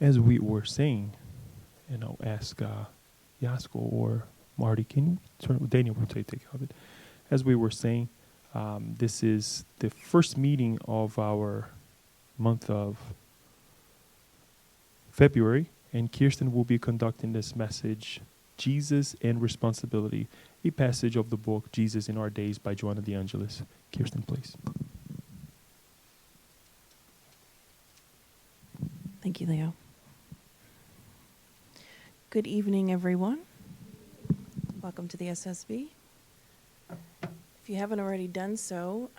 as we were saying, ask Yasko or Marty, can you turn, Daniel will take care of it. As we were saying, this is the first meeting of our month of February, and Kirsten will be conducting this message, Jesus and Responsibility, a passage of the book Jesus in Our Days by Joanna De Angelis. Kirsten, please. Thank you, Leo. Good evening, everyone. Welcome to the SSB. If you haven't already done so,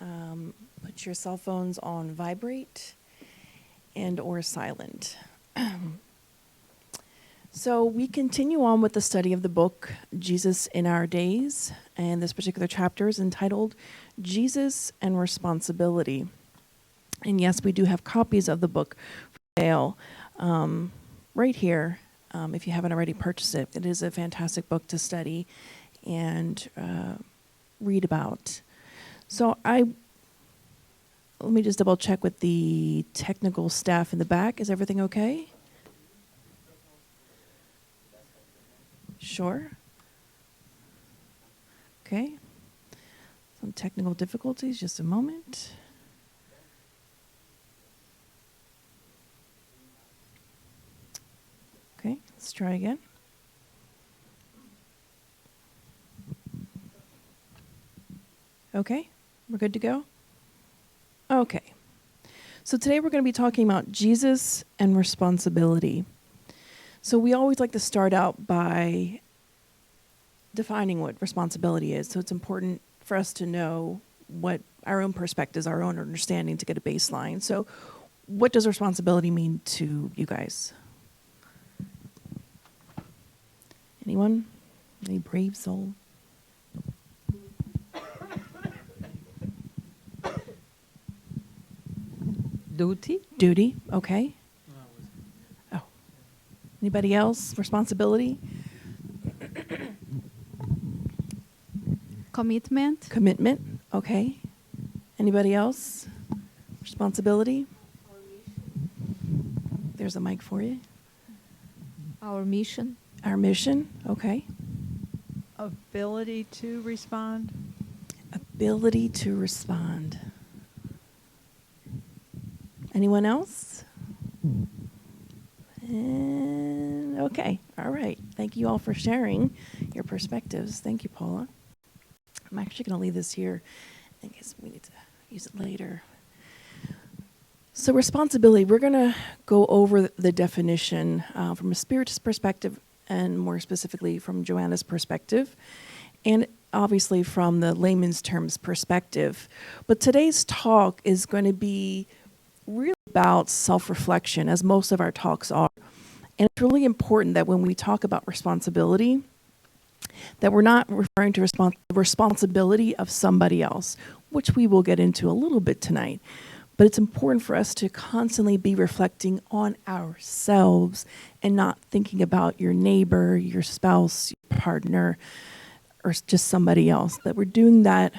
put your cell phones on vibrate and or silent. So we continue on with the study of the book Jesus in Our Days, and this particular chapter is entitled Jesus and Responsibility. And yes, we do have copies of the book for sale right here. If you haven't already purchased it, it is a fantastic book to study and read about. So let me just double check with the technical staff in the back. Is everything okay? Sure. Okay. Some technical difficulties, just a moment. Okay, let's try again. Okay, we're good to go? Okay. So today we're going to be talking about Jesus and responsibility. So we always like to start out by defining what responsibility is. So it's important for us to know what our own perspectives, our own understanding to get a baseline. So what does responsibility mean to you guys? Anyone? Any brave soul? Duty. Duty, okay. Oh. Anybody else? Responsibility? Commitment. Commitment, okay. Anybody else? Responsibility? There's a mic for you. Our mission. Our mission, okay. Ability to respond. Ability to respond. Anyone else? And okay, all right. Thank you all for sharing your perspectives. Thank you, Paula. I'm actually going to leave this here in case we need to use it later. So responsibility, we're going to go over the definition from a spiritist perspective and more specifically from Joanna's perspective, and obviously from the layman's terms perspective. But today's talk is going to be really about self-reflection, as most of our talks are. And it's really important that when we talk about responsibility, that we're not referring to the responsibility of somebody else, which we will get into a little bit tonight. But it's important for us to constantly be reflecting on ourselves and not thinking about your neighbor, your spouse, your partner, or just somebody else. That we're doing that,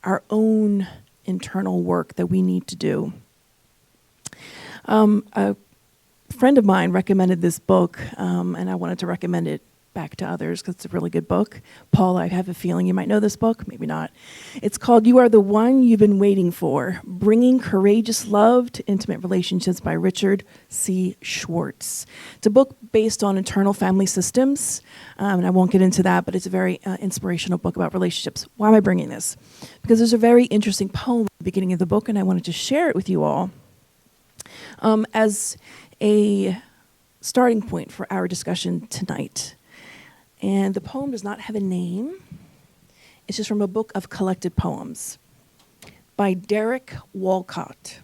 our own internal work that we need to do. A friend of mine recommended this book, and I wanted to recommend it back to others because it's a really good book. Paul, I have a feeling you might know this book, maybe not. It's called You Are the One You've Been Waiting For, Bringing Courageous Love to Intimate Relationships by Richard C. Schwartz. It's a book based on internal family systems, and I won't get into that, but it's a very inspirational book about relationships. Why am I bringing this? Because there's a very interesting poem at the beginning of the book, and I wanted to share it with you all as a starting point for our discussion tonight. And the poem does not have a name. It's just from a book of collected poems by Derek Walcott.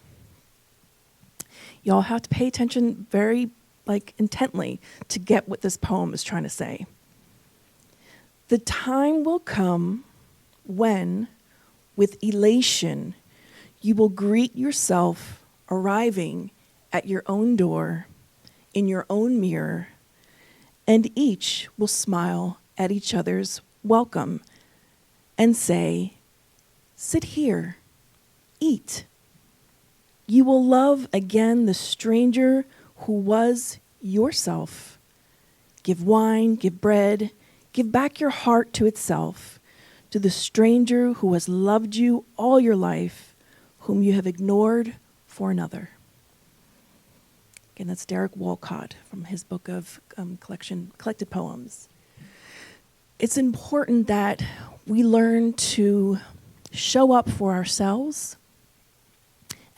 Y'all have to pay attention very intently to get what this poem is trying to say. The time will come when, with elation, you will greet yourself arriving at your own door, in your own mirror, and each will smile at each other's welcome and say, "Sit here, eat." You will love again the stranger who was yourself. Give wine, give bread, give back your heart to itself, to the stranger who has loved you all your life, whom you have ignored for another. Again, that's Derek Walcott from his book of collected poems. It's important that we learn to show up for ourselves,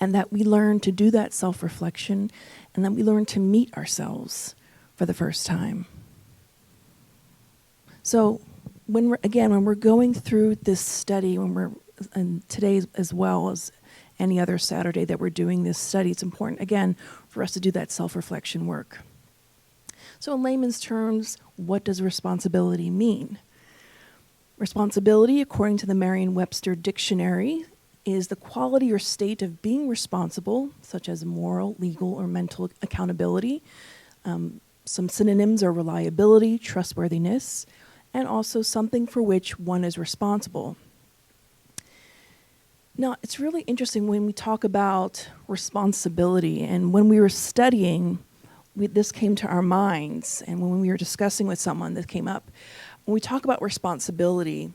and that we learn to do that self-reflection, and that we learn to meet ourselves for the first time. So when we're going through this study, and today as well as any other Saturday that we're doing this study, it's important, again, for us to do that self-reflection work. So in layman's terms, what does responsibility mean? Responsibility, according to the Merriam-Webster Dictionary, is the quality or state of being responsible, such as moral, legal, or mental accountability. Some synonyms are reliability, trustworthiness, and also something for which one is responsible. Now, it's really interesting when we talk about responsibility, and when we were studying, this came to our minds, and when we were discussing with someone, this came up. When we talk about responsibility,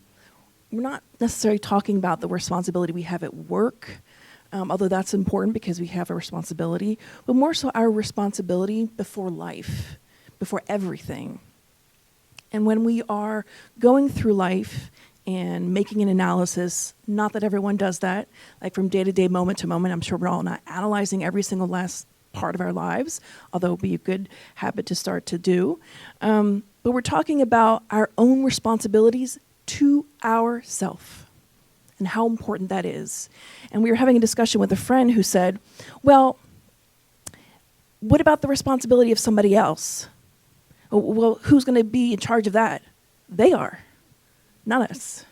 we're not necessarily talking about the responsibility we have at work, although that's important because we have a responsibility, but more so our responsibility before life, before everything. And when we are going through life and making an analysis, not that everyone does that, like from day to day, moment to moment, I'm sure we're all not analyzing every single last part of our lives, although it would be a good habit to start to do. But we're talking about our own responsibilities to ourself and how important that is. And we were having a discussion with a friend who said, well, what about the responsibility of somebody else? Well, who's going to be in charge of that? They are, not us.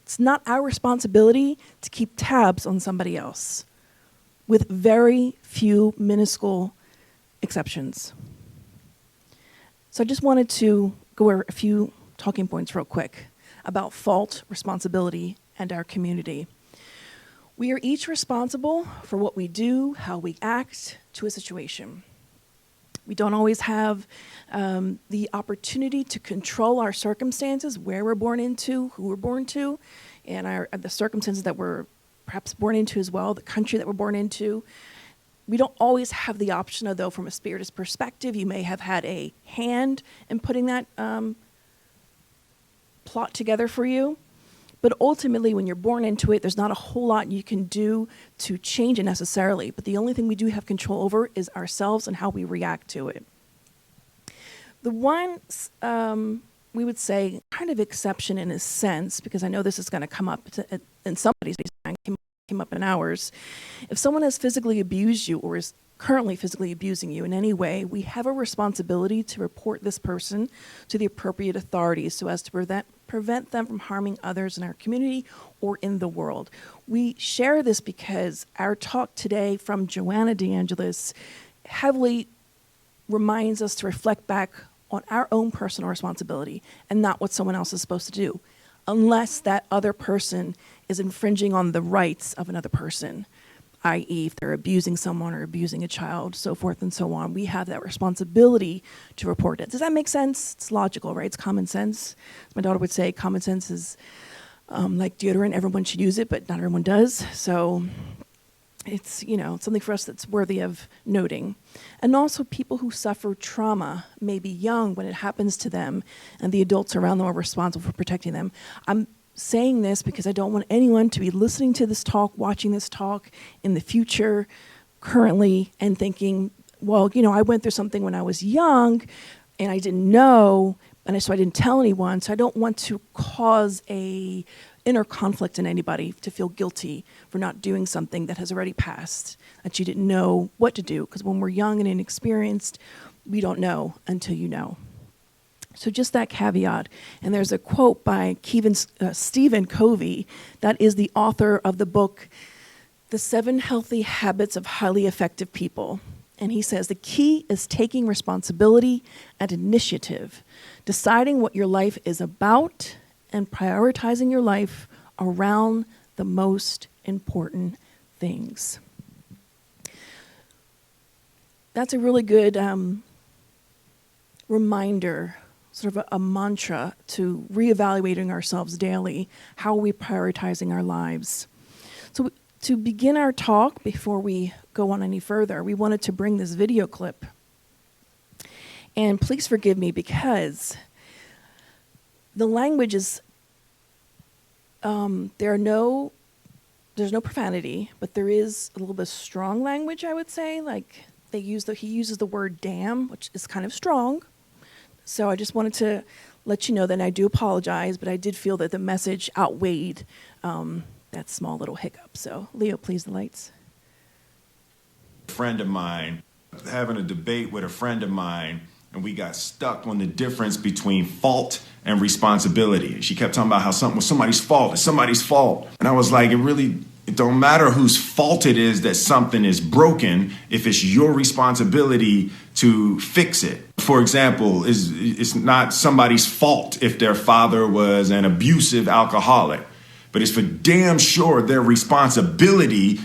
It's not our responsibility to keep tabs on somebody else, with very few minuscule exceptions. So I just wanted to go over a few talking points real quick about fault, responsibility, and our community. We are each responsible for what we do, how we act to a situation. We don't always have the opportunity to control our circumstances, where we're born into, who we're born to, and the circumstances that we're perhaps born into as well, the country that we're born into. We don't always have the option, although from a spiritist perspective, you may have had a hand in putting that plot together for you. But ultimately, when you're born into it, there's not a whole lot you can do to change it necessarily. But the only thing we do have control over is ourselves and how we react to it. The one, we would say, kind of exception in a sense, because I know this is going to come up in somebody's mind, came up in ours. If someone has physically abused you or is currently physically abusing you in any way, we have a responsibility to report this person to the appropriate authorities so as to prevent them from harming others in our community or in the world. We share this because our talk today from Joanna DeAngelis heavily reminds us to reflect back on our own personal responsibility and not what someone else is supposed to do, unless that other person is infringing on the rights of another person, i.e. if they're abusing someone or abusing a child, so forth and so on. We have that responsibility to report it. Does that make sense? It's logical, right? It's common sense. As my daughter would say, common sense is like deodorant. Everyone should use it, but not everyone does. So it's, something for us that's worthy of noting. And also people who suffer trauma may be young when it happens to them, and the adults around them are responsible for protecting them. I'm saying this because I don't want anyone to be listening to this talk, watching this talk in the future, currently, and thinking, well, I went through something when I was young, and I didn't know, and so I didn't tell anyone, so I don't want to cause a inner conflict in anybody to feel guilty for not doing something that has already passed, that you didn't know what to do. Because when we're young and inexperienced, we don't know until you know. So just that caveat. And there's a quote by Stephen Covey, that is the author of the book, The 7 Healthy Habits of Highly Effective People. And he says, the key is taking responsibility and initiative, deciding what your life is about, and prioritizing your life around the most important things. That's a really good reminder, sort of a mantra to reevaluating ourselves daily. How are we prioritizing our lives? So to begin our talk, before we go on any further, we wanted to bring this video clip. And please forgive me because the language is, there's no profanity, but there is a little bit of strong language, I would say. Like he uses the word damn, which is kind of strong. So I just wanted to let you know that I do apologize, but I did feel that the message outweighed that small little hiccup. So Leo, please, the lights. Friend of mine, having a debate with a friend of mine, and we got stuck on the difference between fault and responsibility. She kept talking about how something was somebody's fault. It's somebody's fault. And I was like, it don't matter whose fault it is that something is broken if it's your responsibility to fix it. For example, it's not somebody's fault if their father was an abusive alcoholic, but it's for damn sure their responsibility to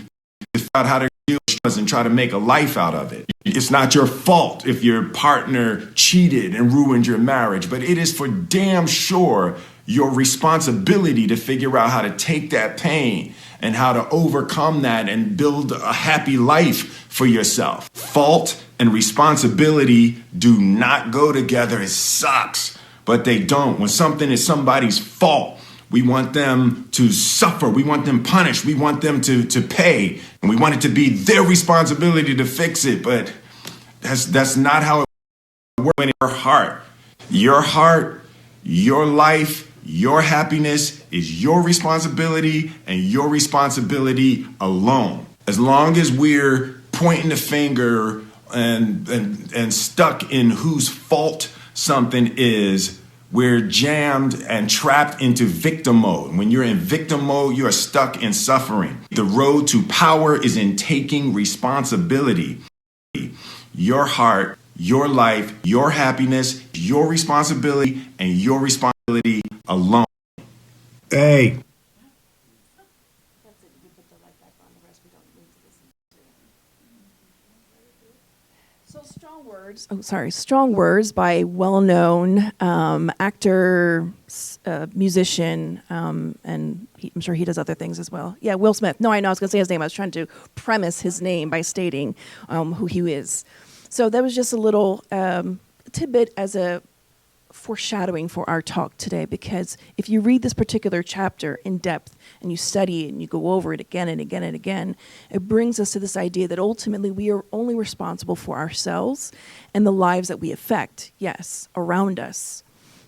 figure out how to deal with it and try to make a life out of it. It's not your fault if your partner cheated and ruined your marriage, but it is for damn sure your responsibility to figure out how to take that pain and how to overcome that and build a happy life for yourself. Fault and responsibility do not go together. It sucks, but they don't. When something is somebody's fault, we want them to suffer. We want them punished. We want them to pay. And we want it to be their responsibility to fix it. But that's not how it works. In your heart, your life, your happiness is your responsibility and your responsibility alone. As long as we're pointing the finger and stuck in whose fault something is, we're jammed and trapped into victim mode. When you're in victim mode, you are stuck in suffering. The road to power is in taking responsibility. Your heart, your life, your happiness, your responsibility, and your responsibility alone. Hey. Strong Words by a well-known actor, musician, and I'm sure he does other things as well. Yeah, Will Smith. No, I know, I was going to say his name. I was trying to premise his name by stating who he is. So that was just a little tidbit as a foreshadowing for our talk today, because if you read this particular chapter in depth and you study it and you go over it again and again and again, it brings us to this idea that ultimately we are only responsible for ourselves and the lives that we affect, yes, around us.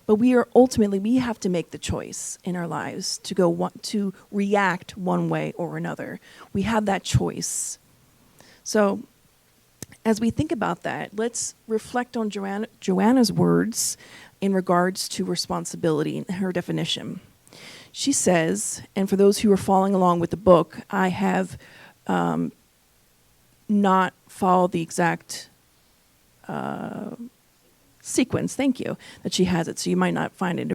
But we have to make the choice in our lives to react one way or another. We have that choice. So as we think about that, let's reflect on Joanna's words in regards to responsibility and her definition. She says, and for those who are following along with the book, I have not followed the exact sequence, thank you, that she has it, so you might not find it.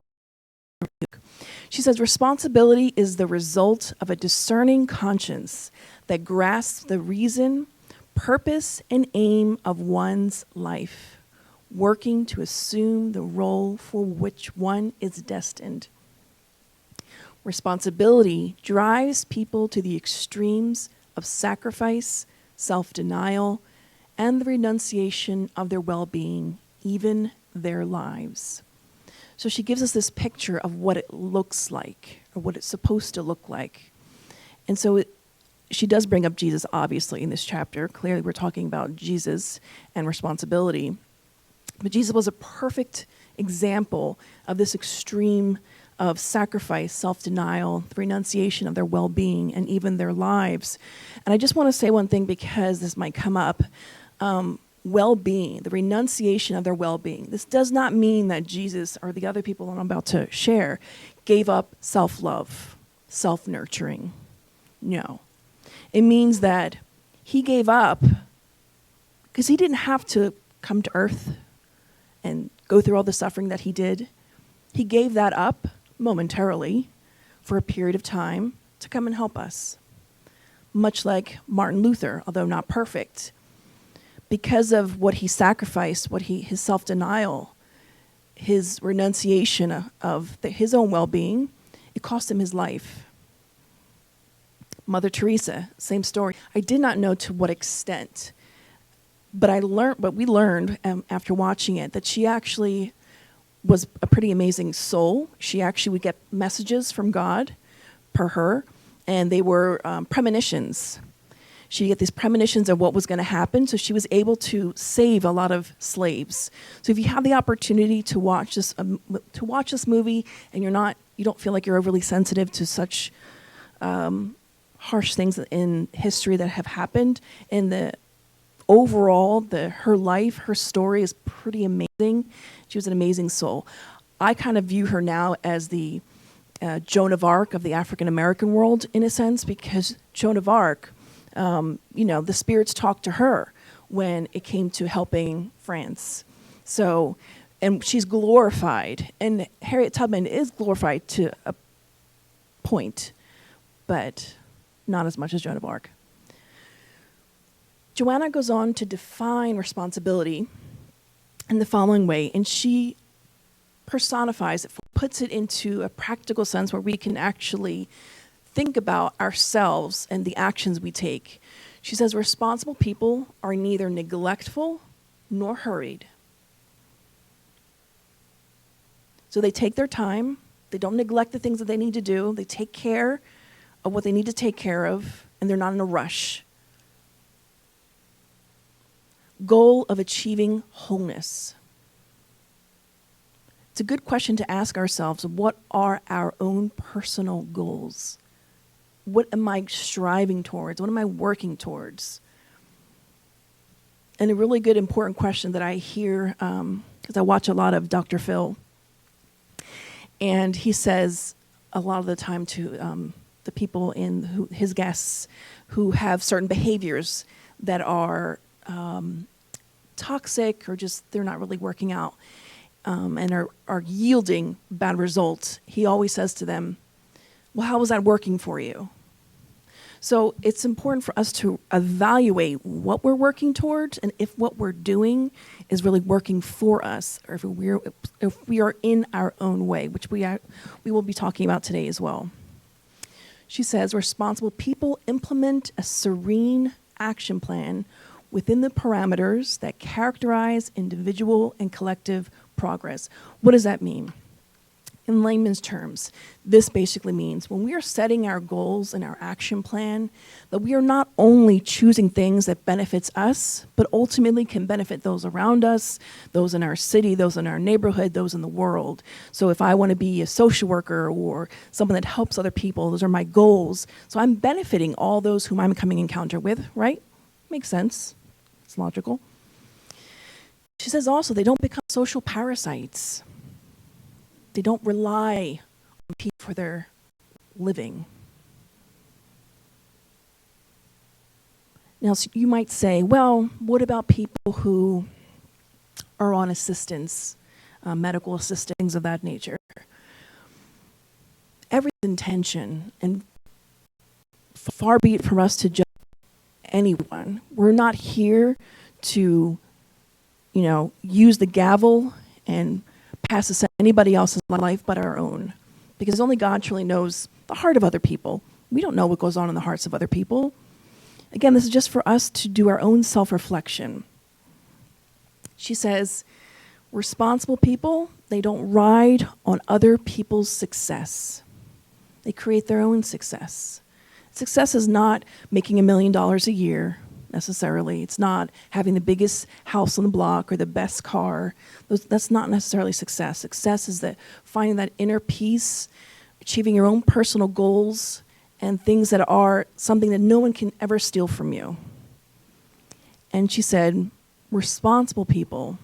She says, responsibility is the result of a discerning conscience that grasps the reason, purpose, and aim of one's life, working to assume the role for which one is destined. Responsibility drives people to the extremes of sacrifice, self-denial, and the renunciation of their well-being, even their lives. So she gives us this picture of what it looks like, or what it's supposed to look like. And so she does bring up Jesus, obviously, in this chapter. Clearly, we're talking about Jesus and responsibility. But Jesus was a perfect example of this extreme of sacrifice, self-denial, the renunciation of their well-being, and even their lives. And I just want to say one thing, because this might come up. Well-being, the renunciation of their well-being. This does not mean that Jesus or the other people I'm about to share gave up self-love, self-nurturing. No. It means that he gave up because he didn't have to come to earth and go through all the suffering that he did. He gave that up momentarily for a period of time to come and help us. Much like Martin Luther, although not perfect. Because of what he sacrificed, his self-denial, his renunciation of his own well-being, it cost him his life. Mother Teresa, same story. I did not know to what extent, but we learned after watching it that she actually was a pretty amazing soul. She actually would get messages from God per her, and they were premonitions. She'd get these premonitions of what was going to happen, so she was able to save a lot of slaves. So if you have the opportunity to watch this movie, and you don't feel like you're overly sensitive to such harsh things in history that have happened, and her life, her story is pretty amazing. She was an amazing soul. I kind of view her now as the Joan of Arc of the African American world, in a sense, because Joan of Arc, the spirits talked to her when it came to helping France. So, and she's glorified, and Harriet Tubman is glorified to a point, but not as much as Joan of Arc. Joanna goes on to define responsibility in the following way, and she personifies it, puts it into a practical sense where we can actually think about ourselves and the actions we take. She says, responsible people are neither neglectful nor hurried. So they take their time, they don't neglect the things that they need to do, they take care of what they need to take care of, and they're not in a rush. Goal of achieving wholeness. It's a good question to ask ourselves, what are our own personal goals? What am I striving towards? What am I working towards? And a really good, important question that I hear, because I watch a lot of Dr. Phil, and he says a lot of the time to the people his guests who have certain behaviors that are toxic or just they're not really working out and are yielding bad results, he always says to them, well, how was that working for you? So it's important for us to evaluate what we're working towards and if what we're doing is really working for us, or if we are in our own way, which we will be talking about today as well. She says, responsible people implement a serene action plan within the parameters that characterize individual and collective progress. What does that mean? In layman's terms, this basically means when we are setting our goals and our action plan, that we are not only choosing things that benefits us, but ultimately can benefit those around us, those in our city, those in our neighborhood, those in the world. So if I want to be a social worker or someone that helps other people, those are my goals. So I'm benefiting all those whom I'm coming in encounter with, right? Makes sense. It's logical. She says also they don't become social parasites. They don't rely on people for their living. Now, so you might say, well, what about people who are on assistance, medical assistance, things of that nature? Every intention, and far be it from us to judge anyone. We're not here to, use the gavel and pass this to anybody else's life but our own. Because only God truly knows the heart of other people. We don't know what goes on in the hearts of other people. Again, this is just for us to do our own self-reflection. She says, responsible people, they don't ride on other people's success. They create their own success. Success is not making $1 million a year, necessarily. It's not having the biggest house on the block or the best car. That's not necessarily success. Success is finding that inner peace, achieving your own personal goals, and things that are something that no one can ever steal from you. And she said, responsible people,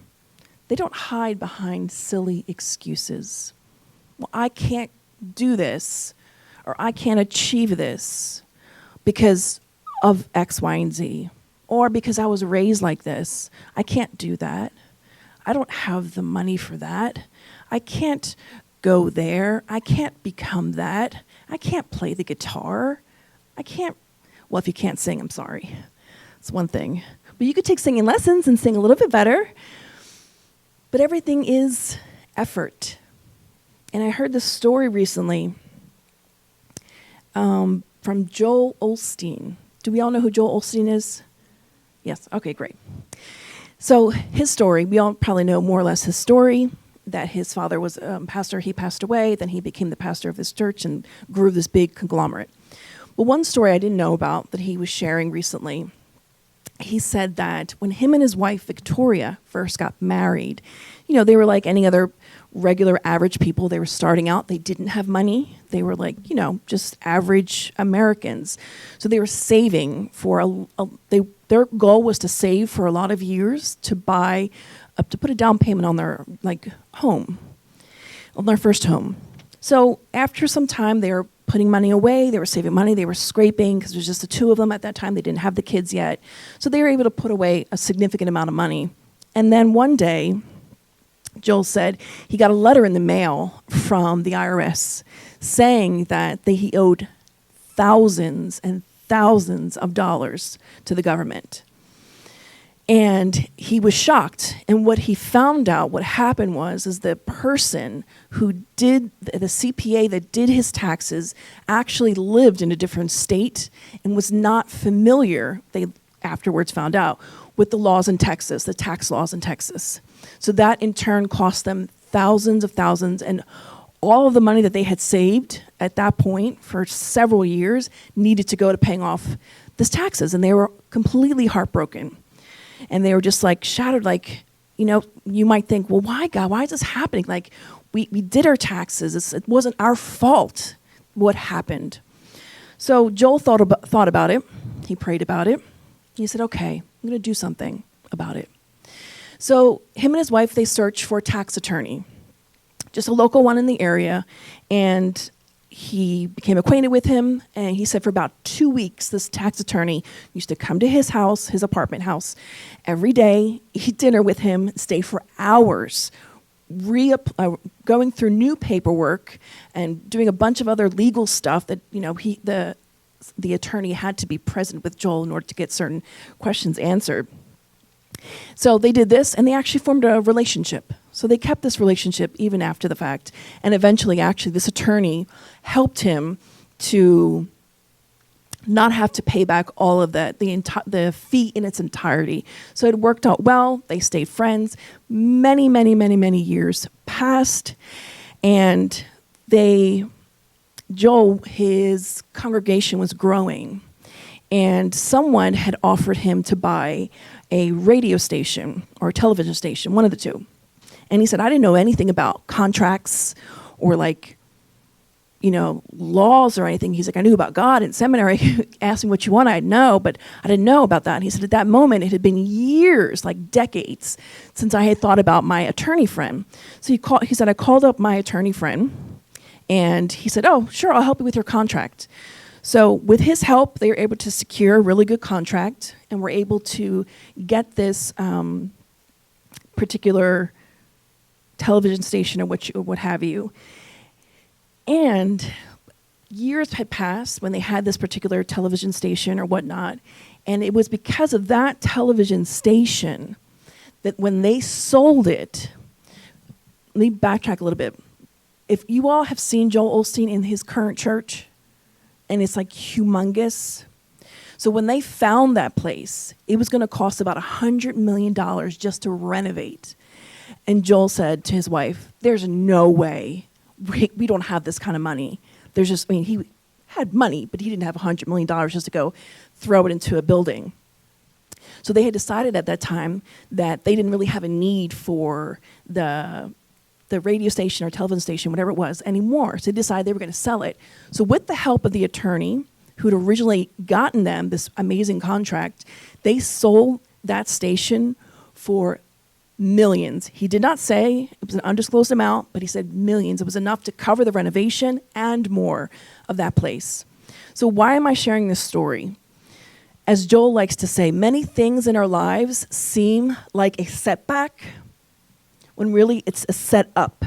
they don't hide behind silly excuses. Well, I can't do this, or I can't achieve this because of X, Y, and Z. Or because I was raised like this. I can't do that. I don't have the money for that. I can't go there. I can't become that. I can't play the guitar. Well, if you can't sing, I'm sorry. It's one thing. But you could take singing lessons and sing a little bit better. But everything is effort. And I heard this story recently from Joel Osteen. Do we all know who Joel Osteen is? Yes. Okay, great. So his story, we all probably know more or less his story, that his father was a pastor. He passed away. Then he became the pastor of this church and grew this big conglomerate. But one story I didn't know about that he was sharing recently, he said that when him and his wife, Victoria, first got married, you know, they were like any other regular average people. They were starting out. They didn't have money. They were like, you know, just average Americans. So they were saving for their goal was to save for a lot of years to put a down payment on their home, on their first home. So after some time, they were putting money away. They were saving money. They were scraping because there was just the two of them at that time. They didn't have the kids yet. So they were able to put away a significant amount of money. And then one day, Joel said he got a letter in the mail from the IRS saying that he owed thousands and thousands of dollars to the government. And he was shocked. And what he found out, what happened is the person who did, the CPA that did his taxes actually lived in a different state and was not familiar, they afterwards found out, with the laws in Texas, the tax laws in Texas. So that in turn cost them thousands, and all of the money that they had saved at that point for several years needed to go to paying off this taxes. And they were completely heartbroken. And they were just like shattered, like, you know, you might think, well, why, God? Why is this happening? Like, we did our taxes. It wasn't our fault what happened. So Joel thought about it. He prayed about it. He said, okay, I'm going to do something about it. So him and his wife, they searched for a tax attorney, just a local one in the area. And he became acquainted with him, and he said for about 2 weeks, this tax attorney used to come to his house, his apartment house, every day, eat dinner with him, stay for hours, going through new paperwork and doing a bunch of other legal stuff that, you know, the attorney had to be present with Joel in order to get certain questions answered. So they did this, and they actually formed a relationship. So they kept this relationship even after the fact. And eventually, actually, this attorney helped him to not have to pay back all of the fee in its entirety. So it worked out well. They stayed friends. Many, many, many, many years passed. And Joel, his congregation was growing. And someone had offered him to buy a radio station or a television station, one of the two. And he said, I didn't know anything about contracts or laws or anything. He's like, I knew about God in seminary. Asked me what you want, I'd know, but I didn't know about that. And he said, at that moment, it had been years, like decades, since I had thought about my attorney friend. So he said, I called up my attorney friend, and he said, oh, sure, I'll help you with your contract. So with his help, they were able to secure a really good contract, and were able to get this particular television station or what have you. And years had passed when they had this particular television station or whatnot, and it was because of that television station that when they sold it, let me backtrack a little bit. If you all have seen Joel Osteen in his current church, and it's like humongous. So when they found that place, it was going to cost about $100 million just to renovate. And Joel said to his wife, there's no way. We don't have this kind of money. He had money, but he didn't have $100 million just to go throw it into a building. So they had decided at that time that they didn't really have a need for the radio station or television station, whatever it was, anymore. So they decided they were going to sell it. So with the help of the attorney who'd originally gotten them this amazing contract, they sold that station for millions. He did not say it was an undisclosed amount, but he said millions. It was enough to cover the renovation and more of that place. So why am I sharing this story? As Joel likes to say, many things in our lives seem like a setback when really it's a setup.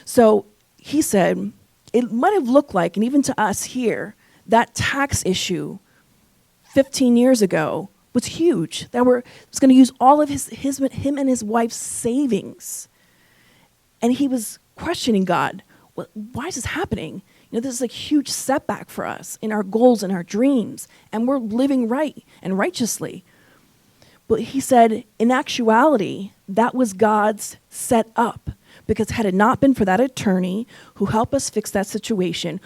So he said, it might have looked like, and even to us here, that tax issue 15 years ago was huge. That was going to use all of him and his wife's savings. And he was questioning God. Well, why is this happening? This is a huge setback for us in our goals and our dreams, and we're living right and righteously. But he said, in actuality, that was God's set up, because had it not been for that attorney who helped us fix that situation,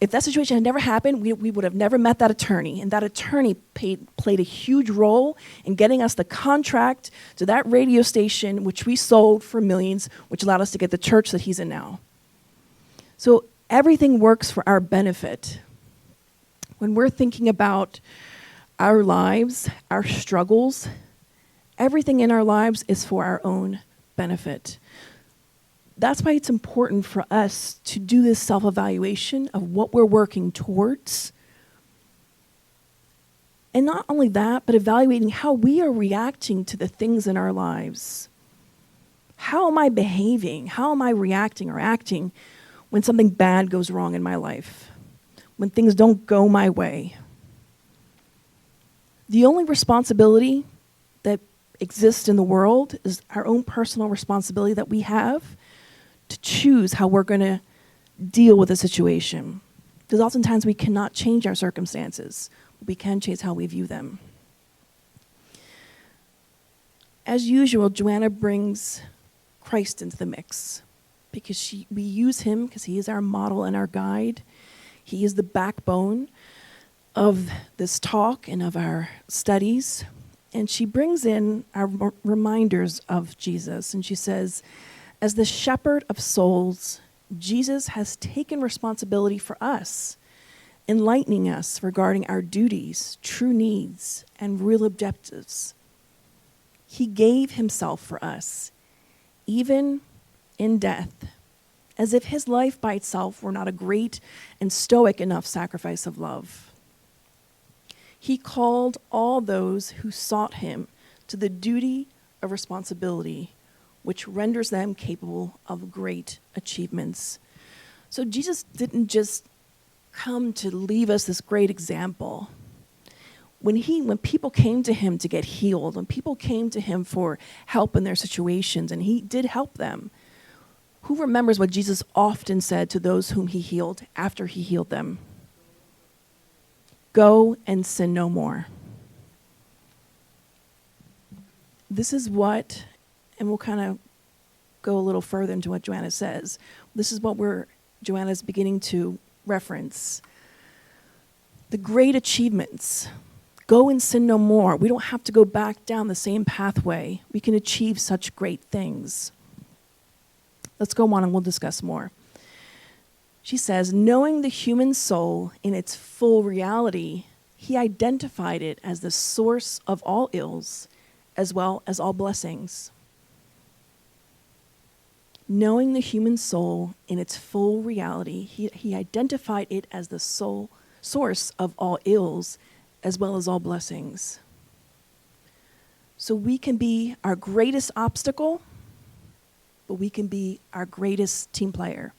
if that situation had never happened, we would have never met that attorney. And that attorney played a huge role in getting us the contract to that radio station, which we sold for millions, which allowed us to get the church that he's in now. So everything works for our benefit. When we're thinking about our lives, our struggles, everything in our lives is for our own benefit. That's why it's important for us to do this self-evaluation of what we're working towards. And not only that, but evaluating how we are reacting to the things in our lives. How am I behaving? How am I reacting or acting when something bad goes wrong in my life? When things don't go my way? The only responsibility that exists in the world is our own personal responsibility that we have to choose how we're going to deal with a situation. Because oftentimes we cannot change our circumstances. We can change how we view them. As usual, Joanna brings Christ into the mix, because we use him because he is our model and our guide. He is the backbone of this talk and of our studies. And she brings in our reminders of Jesus. And she says, as the shepherd of souls, Jesus has taken responsibility for us, enlightening us regarding our duties, true needs, and real objectives. He gave himself for us, even in death, as if his life by itself were not a great and stoic enough sacrifice of love. He called all those who sought him to the duty of responsibility, which renders them capable of great achievements. So Jesus didn't just come to leave us this great example. When people came to him to get healed, when people came to him for help in their situations, and he did help them, who remembers what Jesus often said to those whom he healed after he healed them? Go and sin no more. This is what, and we'll kind of go a little further into what Joanna says. This is what Joanna's beginning to reference. The great achievements. Go and sin no more. We don't have to go back down the same pathway. We can achieve such great things. Let's go on and we'll discuss more. She says, knowing the human soul in its full reality, he identified it as the source of all ills as well as all blessings. Knowing the human soul in its full reality, he identified it as the source of all ills as well as all blessings. So we can be our greatest obstacle, but we can be our greatest team player.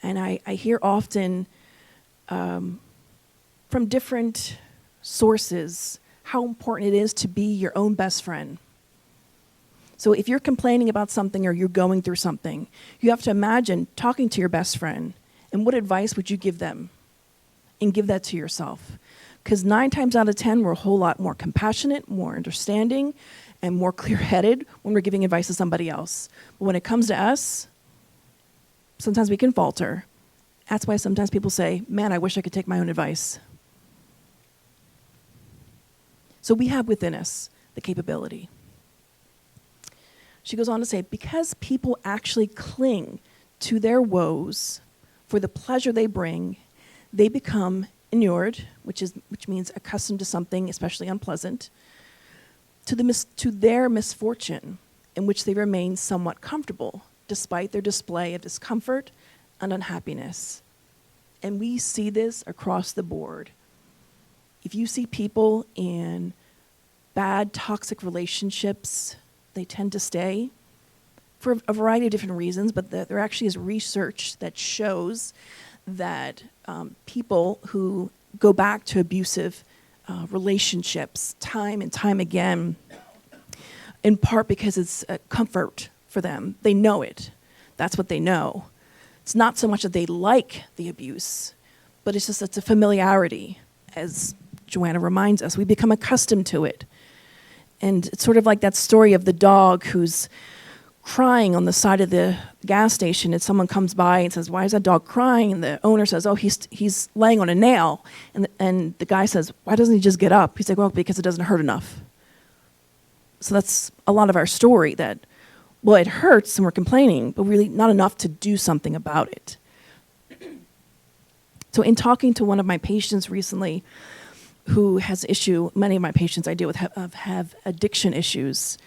And I hear often from different sources how important it is to be your own best friend. So if you're complaining about something or you're going through something, you have to imagine talking to your best friend, and what advice would you give them? And give that to yourself. Because 9 times out of 10, we're a whole lot more compassionate, more understanding, and more clear-headed when we're giving advice to somebody else. But when it comes to us, sometimes we can falter. That's why sometimes people say, man, I wish I could take my own advice. So we have within us the capability. She goes on to say, because people actually cling to their woes for the pleasure they bring, they become inured, which means accustomed to something especially unpleasant, to their misfortune, in which they remain somewhat comfortable, despite their display of discomfort and unhappiness. And we see this across the board. If you see people in bad, toxic relationships, they tend to stay for a variety of different reasons, but there actually is research that shows that people who go back to abusive relationships time and time again, in part because it's a comfort for them. They know it. That's what they know. It's not so much that they like the abuse, but it's just it's a familiarity. As Joanna reminds us, we become accustomed to it. And it's sort of like that story of the dog who's crying on the side of the gas station, and someone comes by and says, "Why is that dog crying?" And the owner says, "Oh, he's laying on a nail." And the guy says, "Why doesn't he just get up?" He's like, "Well, because it doesn't hurt enough." So that's a lot of our story, that, well, it hurts and we're complaining, but really not enough to do something about it. So in talking to one of my patients recently who has many of my patients I deal with have addiction issues.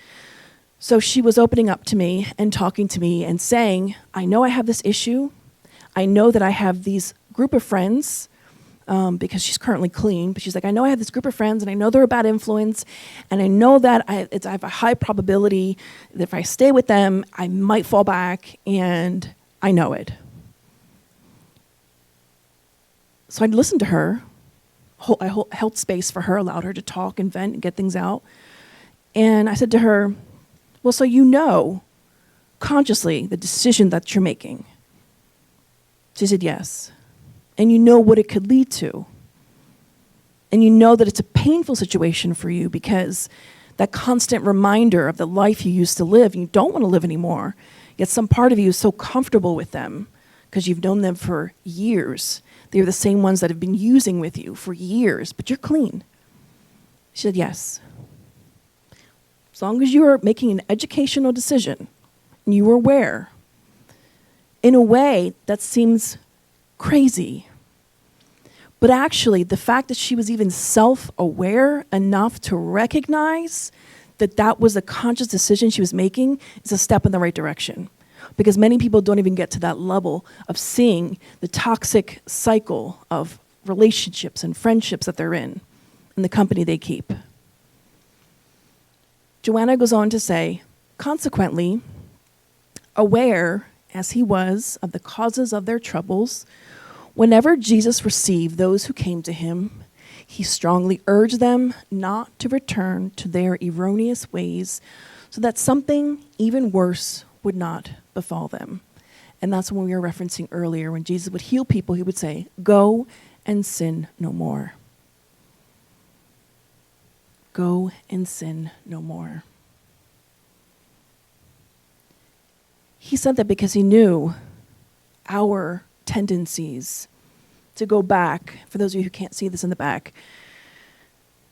So she was opening up to me and talking to me and saying, "I know I have this issue. I know that I have these group of friends," because she's currently clean, but she's like, "I know I have this group of friends and I know they're a bad influence, and I know that I have a high probability that if I stay with them, I might fall back, and I know it." So I listened to her. I held space for her, allowed her to talk and vent and get things out. And I said to her, "Well, so you know consciously the decision that you're making?" She said, "Yes." "And you know what it could lead to. And you know that it's a painful situation for you because that constant reminder of the life you used to live, you don't want to live anymore. Yet some part of you is so comfortable with them because you've known them for years. They're the same ones that have been using with you for years, but you're clean." She said, "Yes. As long as you are making an educational decision and you are aware, in a way that seems crazy. But actually, the fact that she was even self-aware enough to recognize that that was a conscious decision she was making is a step in the right direction. Because many people don't even get to that level of seeing the toxic cycle of relationships and friendships that they're in and the company they keep. Joanna goes on to say, consequently, aware as he was of the causes of their troubles, whenever Jesus received those who came to him, he strongly urged them not to return to their erroneous ways so that something even worse would not befall them. And that's when we were referencing earlier, when Jesus would heal people, he would say, "Go and sin no more. Go and sin no more." He said that because he knew our tendencies to go back, for those of you who can't see this in the back,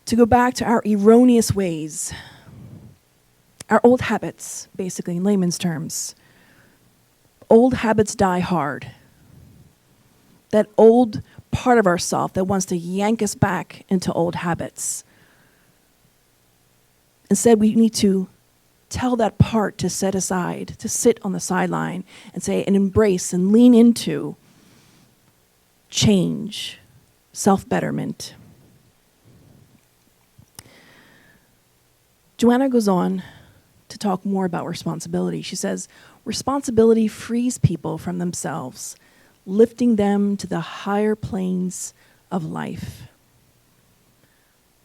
to go back to our erroneous ways, our old habits, basically, in layman's terms. Old habits die hard. That old part of ourself that wants to yank us back into old habits. Instead, we need to tell that part to set aside, to sit on the sideline and say, and embrace and lean into change, self-betterment. Joanna goes on to talk more about responsibility. She says, responsibility frees people from themselves, lifting them to the higher planes of life.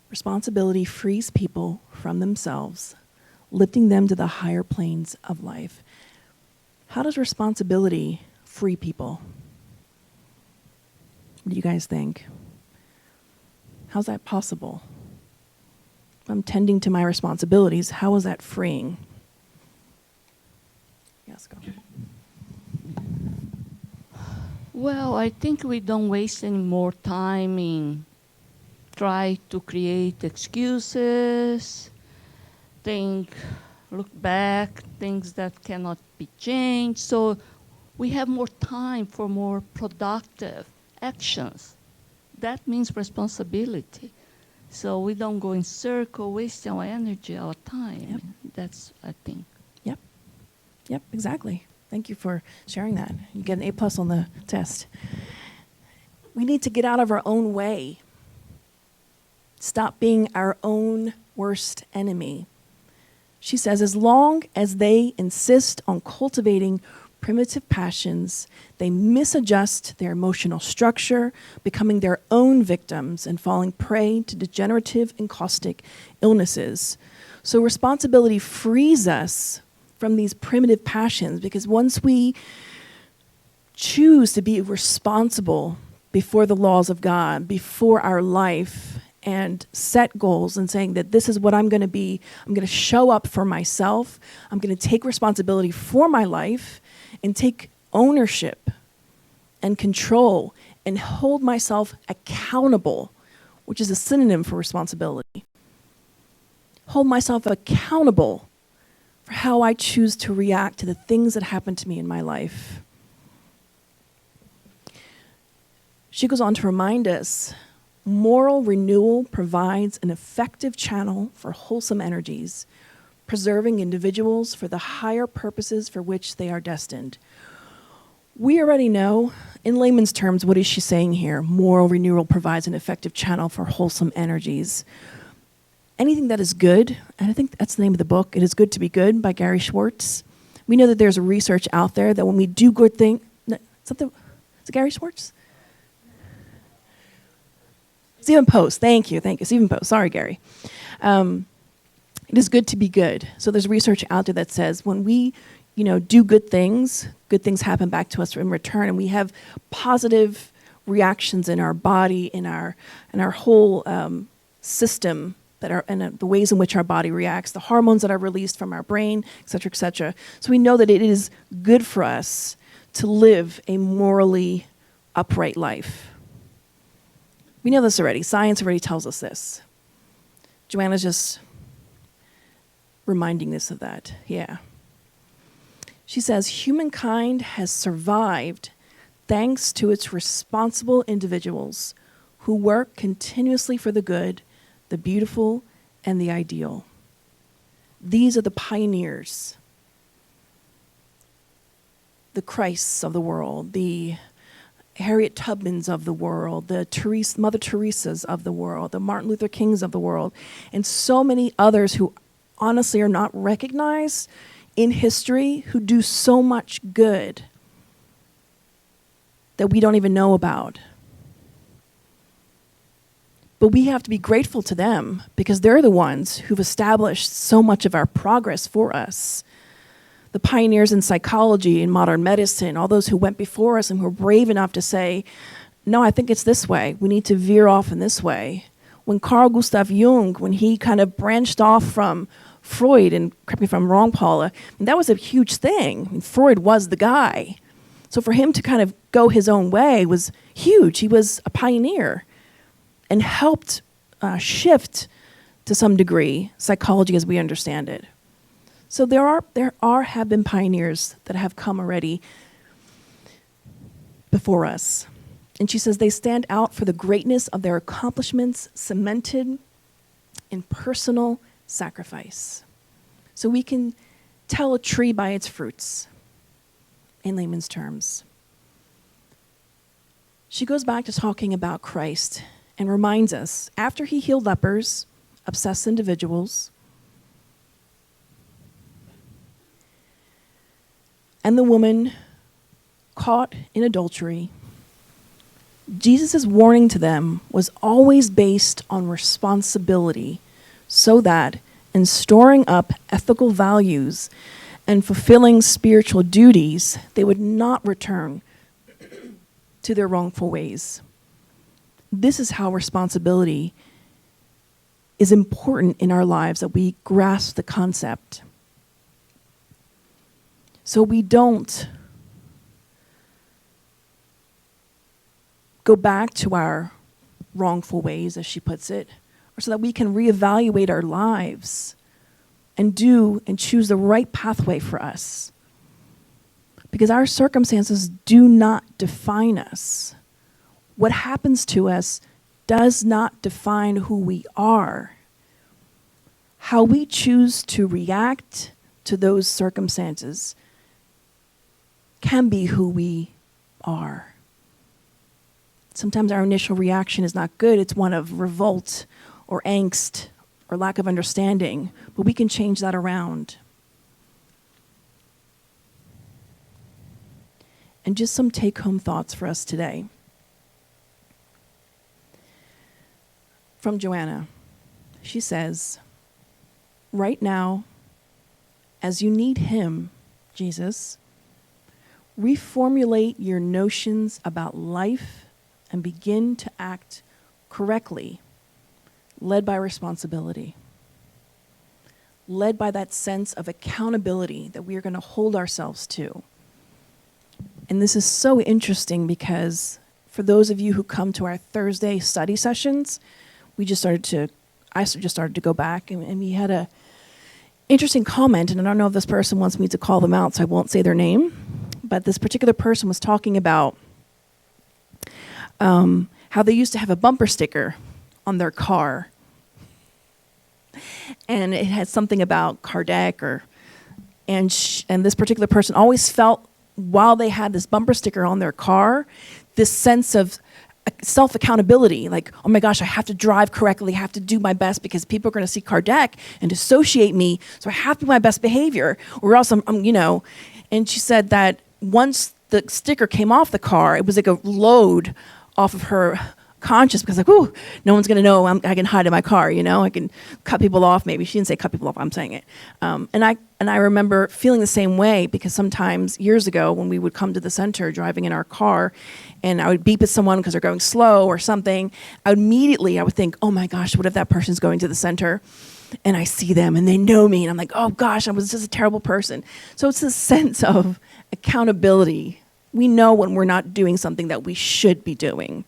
Responsibility frees people from themselves, lifting them to the higher planes of life. How does responsibility free people? What do you guys think? How's that possible? If I'm tending to my responsibilities, how is that freeing? Yes, go. Well, I think we don't waste any more time in try to create excuses, look back, things that cannot be changed. So we have more time for more productive actions. That means responsibility. So we don't go in circle, wasting our energy, our time. Yep. That's, I think. Yep, exactly. Thank you for sharing that. You get an A+ on the test. We need to get out of our own way. Stop being our own worst enemy. She says, as long as they insist on cultivating primitive passions, they misadjust their emotional structure, becoming their own victims and falling prey to degenerative and caustic illnesses. So responsibility frees us from these primitive passions, because once we choose to be responsible before the laws of God, before our life, and set goals and saying that this is what I'm going to be, I'm going to show up for myself, I'm going to take responsibility for my life and take ownership and control and hold myself accountable, which is a synonym for responsibility. Hold myself accountable for how I choose to react to the things that happen to me in my life. She goes on to remind us, moral renewal provides an effective channel for wholesome energies, preserving individuals for the higher purposes for which they are destined. We already know, in layman's terms, what is she saying here? Moral renewal provides an effective channel for wholesome energies. Anything that is good, and I think that's the name of the book, It Is Good to Be Good by Gary Schwartz. We know that there's research out there that when we do good things, is it Gary Schwartz? Stephen Post, thank you, Stephen Post, sorry Gary. It is good to be good. So there's research out there that says when we, do good things happen back to us in return, and we have positive reactions in our body, in our whole system, and the ways in which our body reacts, the hormones that are released from our brain, et cetera, et cetera. So we know that it is good for us to live a morally upright life. We know this already. Science already tells us this. Joanna's just reminding us of that. Yeah. She says, humankind has survived thanks to its responsible individuals who work continuously for the good, the beautiful, and the ideal. These are the pioneers, the Christs of the world, the Harriet Tubmans of the world, the Mother Teresas of the world, the Martin Luther Kings of the world, and so many others who honestly are not recognized in history, who do so much good that we don't even know about. But we have to be grateful to them because they're the ones who've established so much of our progress for us. The pioneers in psychology and modern medicine, all those who went before us and who were brave enough to say, no, I think it's this way. We need to veer off in this way. When Carl Gustav Jung, when he kind of branched off from Freud, and correct me if I'm wrong, Paula, that was a huge thing. Freud was the guy. So for him to kind of go his own way was huge. He was a pioneer and helped shift, to some degree, psychology as we understand it. So there have been pioneers that have come already before us. And she says they stand out for the greatness of their accomplishments cemented in personal sacrifice. So we can tell a tree by its fruits, in layman's terms. She goes back to talking about Christ and reminds us, after he healed lepers, obsessed individuals, and the woman caught in adultery, Jesus' warning to them was always based on responsibility, so that in storing up ethical values and fulfilling spiritual duties, they would not return to their wrongful ways. This is how responsibility is important in our lives, that we grasp the concept. So we don't go back to our wrongful ways, as she puts it, or so that we can reevaluate our lives and choose the right pathway for us. Because our circumstances do not define us. What happens to us does not define who we are. How we choose to react to those circumstances can be who we are. Sometimes our initial reaction is not good. It's one of revolt or angst or lack of understanding, but we can change that around. And just some take-home thoughts for us today. From Joanna, she says, right now, as you need Him, Jesus, reformulate your notions about life and begin to act correctly, led by responsibility, led by that sense of accountability that we are going to hold ourselves to. And this is so interesting because for those of you who come to our Thursday study sessions, I just started to go back, and we had a interesting comment, and I don't know if this person wants me to call them out, so I won't say their name, but this particular person was talking about how they used to have a bumper sticker on their car, and it had something about Kardec, and this particular person always felt while they had this bumper sticker on their car, this sense of self-accountability, like, oh my gosh, I have to drive correctly, I have to do my best because people are going to see Kardec and associate me, so I have to be my best behavior, or else I'm, and she said that once the sticker came off the car, it was like a load off of her conscience, because like, ooh, no one's going to know I can hide in my car, I can cut people off maybe. She didn't say cut people off, I'm saying it. And I remember feeling the same way, because sometimes years ago when we would come to the center driving in our car and I would beep at someone because they're going slow or something, I would think, oh my gosh, what if that person's going to the center and I see them and they know me and I'm like, oh gosh, I was just a terrible person. So it's this sense of accountability. We know when we're not doing something that we should be doing.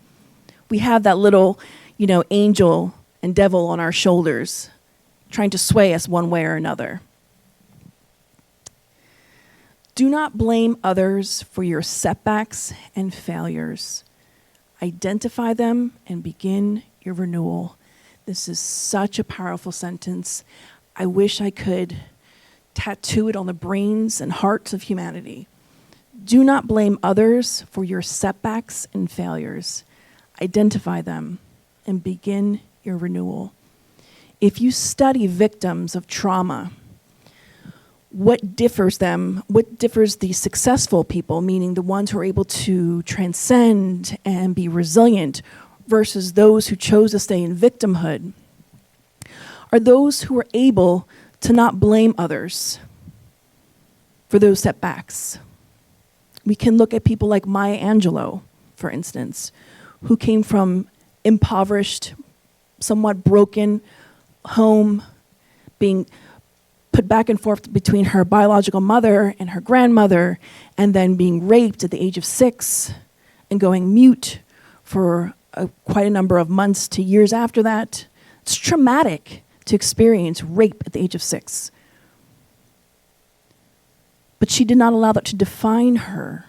We have that little, angel and devil on our shoulders trying to sway us one way or another. Do not blame others for your setbacks and failures. Identify them and begin your renewal. This is such a powerful sentence. I wish I could tattoo it on the brains and hearts of humanity. Do not blame others for your setbacks and failures. Identify them and begin your renewal. If you study victims of trauma, what differs the successful people, meaning the ones who are able to transcend and be resilient, versus those who chose to stay in victimhood, are those who are able to not blame others for those setbacks. We can look at people like Maya Angelou, for instance, who came from impoverished, somewhat broken home, being put back and forth between her biological mother and her grandmother, and then being raped at the age of 6 and going mute for quite a number of months to years after that. It's traumatic to experience rape at the age of 6. But she did not allow that to define her.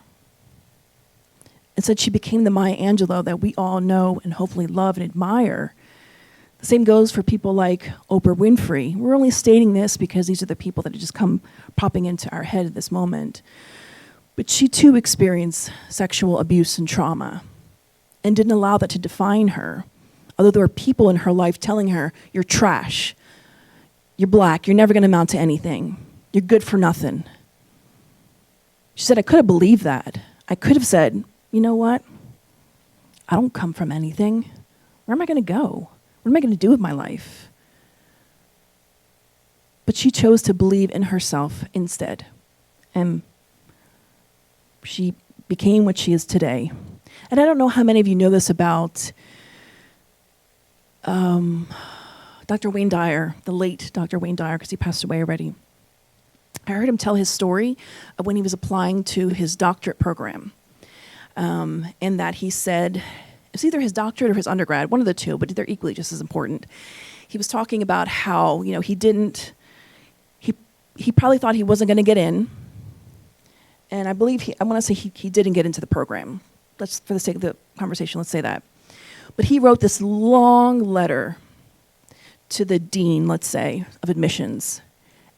Instead, she became the Maya Angelou that we all know and hopefully love and admire. The same goes for people like Oprah Winfrey. We're only stating this because these are the people that have just come popping into our head at this moment. But she too experienced sexual abuse and trauma and didn't allow that to define her. Although there were people in her life telling her, you're trash, you're black, you're never going to amount to anything, you're good for nothing. She said, I could have believed that. I could have said, you know what? I don't come from anything. Where am I going to go? What am I going to do with my life? But she chose to believe in herself instead. And she became what she is today. And I don't know how many of you know this about Dr. Wayne Dyer, the late Dr. Wayne Dyer, because he passed away already. I heard him tell his story of when he was applying to his doctorate program. And that he said, it's either his doctorate or his undergrad, one of the two, but they're equally just as important. He was talking about how, he probably thought he wasn't going to get in. And I believe I want to say he didn't get into the program. For the sake of the conversation, let's say that. But he wrote this long letter to the dean, let's say, of admissions,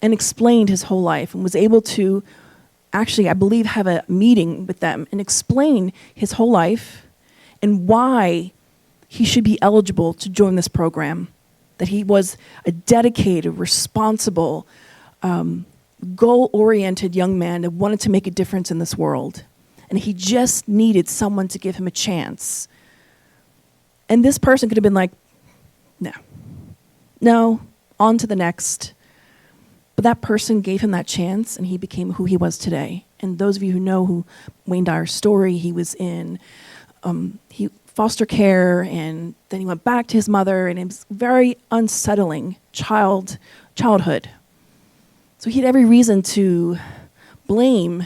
and explained his whole life and was able to actually, I believe, have a meeting with them and explain his whole life and why he should be eligible to join this program, that he was a dedicated, responsible, goal-oriented young man that wanted to make a difference in this world. And he just needed someone to give him a chance. And this person could have been like, no, on to the next. But But that person gave him that chance, and he became who he was today. And those of you who know Wayne Dyer's story, he was in foster care, and then he went back to his mother, and it was very unsettling childhood. So he had every reason to blame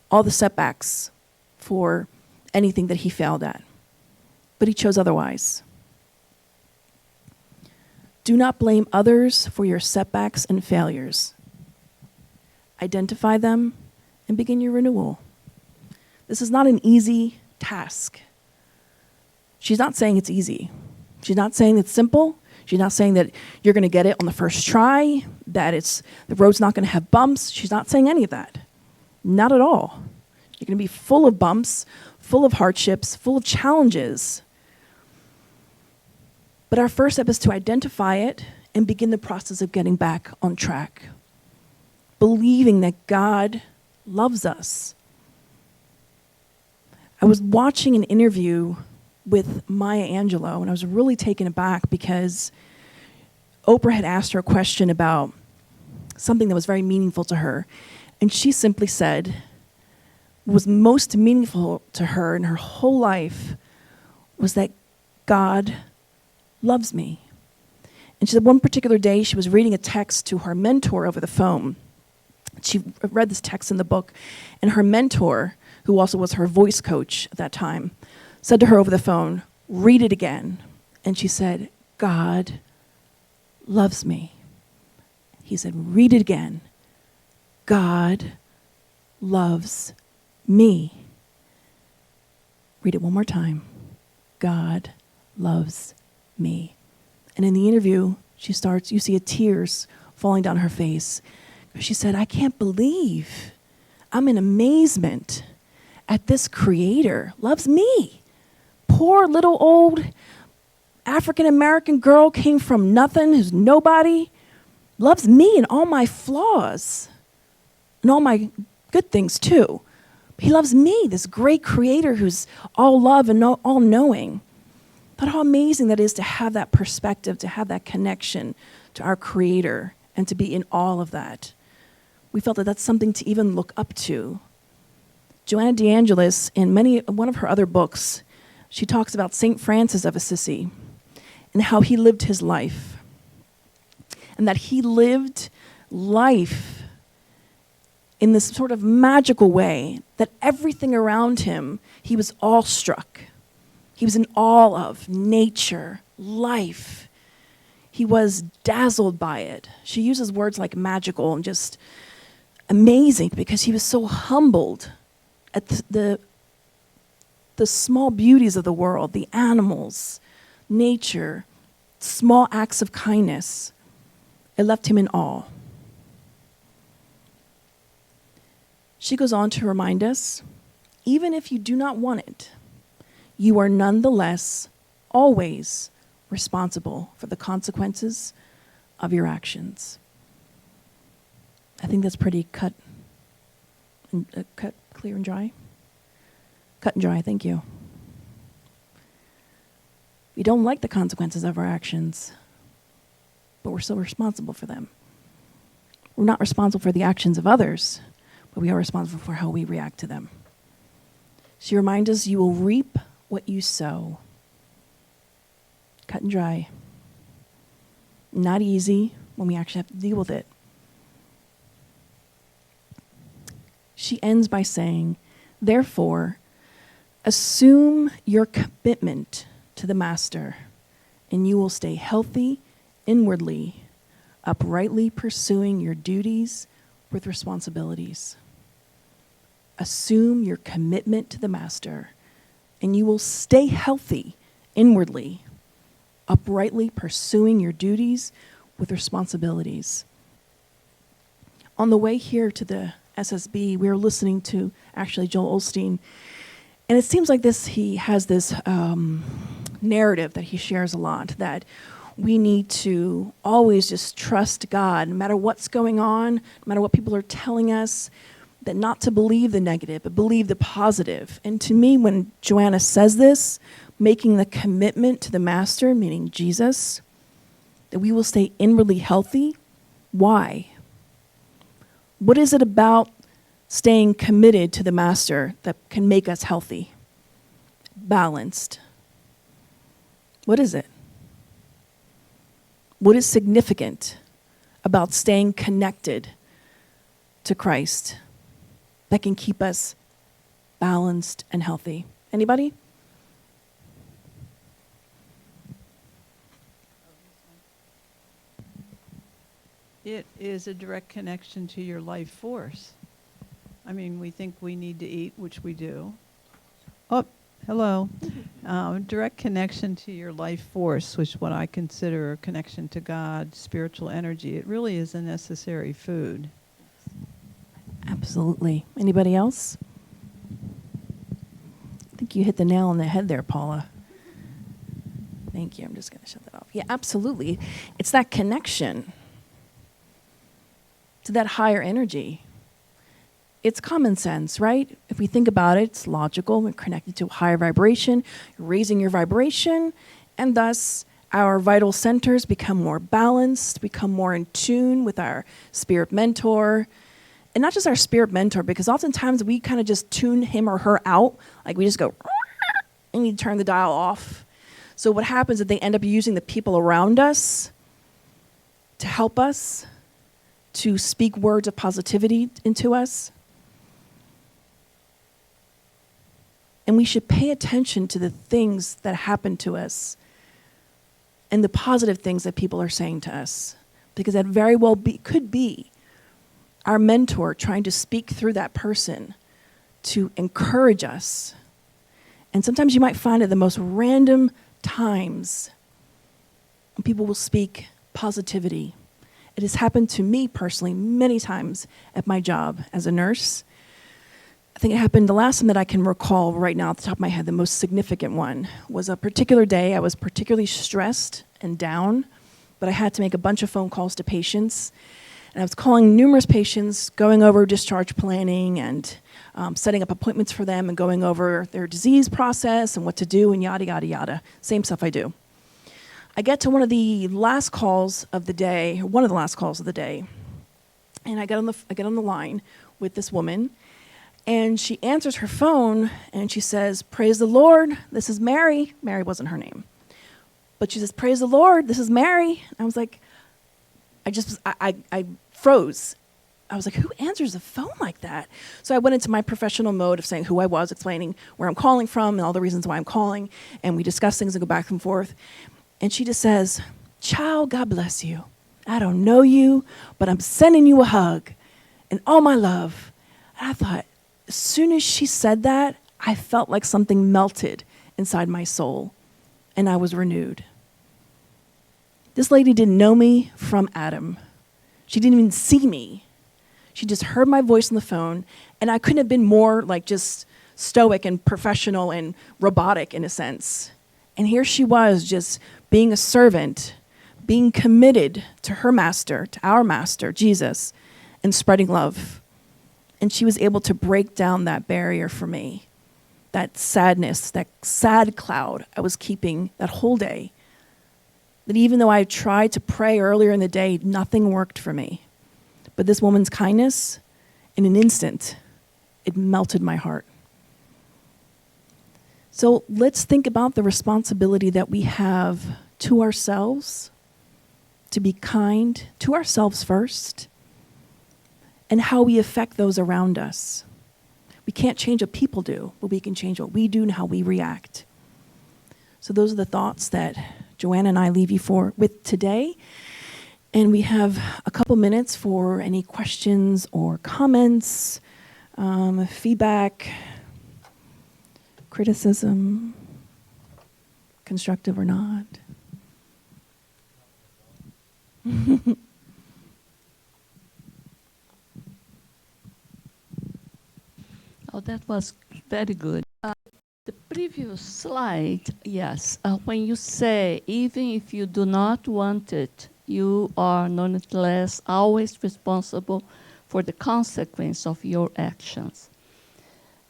all the setbacks for anything that he failed at. But he chose otherwise. Do not blame others for your setbacks and failures. Identify them and begin your renewal. This is not an easy task. She's not saying it's easy. She's not saying it's simple. She's not saying that you're going to get it on the first try, that the road's not going to have bumps. She's not saying any of that. Not at all. You're going to be full of bumps, full of hardships, full of challenges. But our first step is to identify it and begin the process of getting back on track. Believing that God loves us. I was watching an interview with Maya Angelou, and I was really taken aback because Oprah had asked her a question about something that was very meaningful to her. And she simply said, what was most meaningful to her in her whole life was that God loves me. And she said one particular day she was reading a text to her mentor over the phone. She read this text in the book, and her mentor, who also was her voice coach at that time, said to her over the phone, read it again. And she said, God loves me. He said, read it again. God loves me. Read it one more time. God loves me. And in the interview, you see tears falling down her face. She said, I can't believe, I'm in amazement at this creator loves me. Poor little old African-American girl came from nothing, who's nobody, loves me and all my flaws and all my good things too. He loves me, this great creator who's all love and all knowing. But how amazing that is to have that perspective, to have that connection to our creator and to be in all of that. We felt that that's something to even look up to. Joanna DeAngelis, in one of her other books, she talks about St. Francis of Assisi and how he lived his life. And that he lived life in this sort of magical way that everything around him, he was awestruck. He was in awe of nature, life. He was dazzled by it. She uses words like magical and just amazing because he was so humbled at the small beauties of the world, the animals, nature, small acts of kindness. It left him in awe. She goes on to remind us, even if you do not want it, you are nonetheless always responsible for the consequences of your actions. I think that's pretty cut, clear and dry. Cut and dry, thank you. We don't like the consequences of our actions, but we're still responsible for them. We're not responsible for the actions of others, but we are responsible for how we react to them. She reminds us, you will reap what you sow. Cut and dry. Not easy when we actually have to deal with it. She ends by saying, therefore, assume your commitment to the Master, and you will stay healthy inwardly, uprightly pursuing your duties with responsibilities. Assume your commitment to the Master, and you will stay healthy inwardly, uprightly pursuing your duties with responsibilities. On the way here to the SSB, we were listening to actually Joel Osteen, and it seems like he has this narrative that he shares a lot, that we need to always just trust God, no matter what's going on, no matter what people are telling us, that not to believe the negative, but believe the positive. And to me, when Joanna says this, making the commitment to the Master, meaning Jesus, that we will stay inwardly healthy. Why? What is it about staying committed to the master that can make us healthy, balanced? What is it? What is significant about staying connected to Christ that can keep us balanced and healthy? Anybody? It is a direct connection to your life force. I mean, we think we need to eat, which we do. Oh, hello. Direct connection to your life force, which is what I consider a connection to God, spiritual energy. It really is a necessary food. Absolutely. Anybody else? I think you hit the nail on the head there, Paula. Thank you. I'm just going to shut that off. Yeah, absolutely. It's that connection to that higher energy. It's common sense, right? If we think about it, it's logical. We're connected to a higher vibration. You're raising your vibration, and thus our vital centers become more balanced, become more in tune with our spirit mentor. And not just our spirit mentor, because oftentimes we kind of just tune him or her out. Like we just go, and you turn the dial off. So what happens is they end up using the people around us to help us, to speak words of positivity into us. And we should pay attention to the things that happen to us and the positive things that people are saying to us, because that very well could be our mentor trying to speak through that person to encourage us. And sometimes you might find at the most random times when people will speak positivity. It has happened to me personally many times at my job as a nurse. I think it happened the last time that I can recall right now at the top of my head, the most significant one was a particular day. I was particularly stressed and down, but I had to make a bunch of phone calls to patients. And I was calling numerous patients, going over discharge planning and setting up appointments for them and going over their disease process and what to do and yada, yada, yada. Same stuff I do. I get to one of the last calls of the day, one of the last calls of the day, and I get on the line with this woman, and she answers her phone, and she says, "Praise the Lord, this is Mary." Mary wasn't her name. But she says, "Praise the Lord, this is Mary." I was like, I froze. I was like, who answers the phone like that? So I went into my professional mode of saying who I was, explaining where I'm calling from and all the reasons why I'm calling, and we discuss things and go back and forth. And she just says, "Child, God bless you. I don't know you, but I'm sending you a hug and all my love." And I thought, as soon as she said that, I felt like something melted inside my soul, and I was renewed. This lady didn't know me from Adam. She didn't even see me. She just heard my voice on the phone, and I couldn't have been more like just stoic and professional and robotic in a sense. And here she was just being a servant, being committed to her master, to our master, Jesus, and spreading love. And she was able to break down that barrier for me, that sadness, that sad cloud I was keeping that whole day. That even though I tried to pray earlier in the day, nothing worked for me. But this woman's kindness, in an instant, it melted my heart. So let's think about the responsibility that we have to ourselves, to be kind to ourselves first, and how we affect those around us. We can't change what people do, but we can change what we do and how we react. So those are the thoughts that Joanna and I leave you with today. And we have a couple minutes for any questions or comments, feedback, criticism, constructive or not. Oh, that was very good. The previous slide, yes, when you say, even if you do not want it, you are nonetheless always responsible for the consequence of your actions.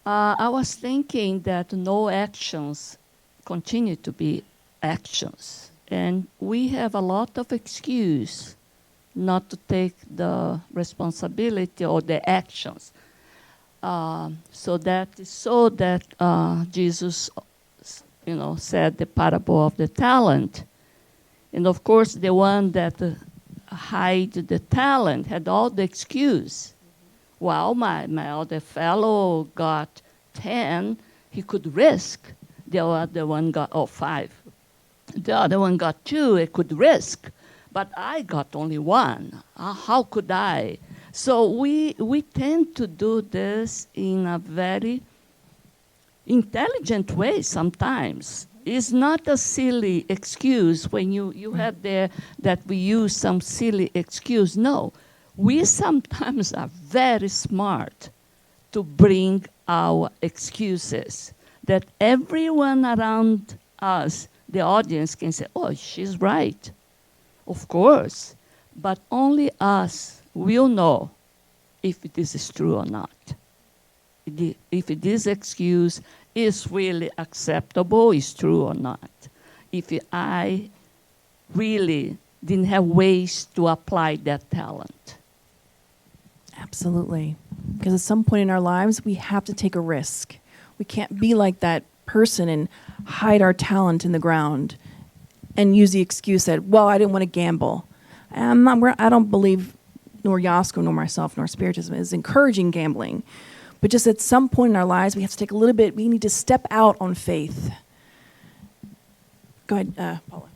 I was thinking that no actions continue to be actions. And we have a lot of excuse not to take the responsibility or the actions. So that Jesus, said the parable of the talent. And of course, the one that hide the talent had all the excuse. Well, my other fellow got 10, he could risk. The other one got 5. The other one got 2, it could risk. But I got only 1. How could I? So we tend to do this in a very intelligent way sometimes. It's not a silly excuse when you have there that we use some silly excuse. No, we sometimes are very smart to bring our excuses that everyone around us, the audience, can say, oh, she's right. Of course. But only us will know if this is true or not. If this excuse is really acceptable, is true or not. If I really didn't have ways to apply that talent. Absolutely. Because at some point in our lives, we have to take a risk. We can't be like that person and hide our talent in the ground and use the excuse that, well, I didn't want to gamble. I don't believe, nor Yasko, nor myself, nor Spiritism is encouraging gambling. But just at some point in our lives, we have to take a little bit, we need to step out on faith. Go ahead, Paula.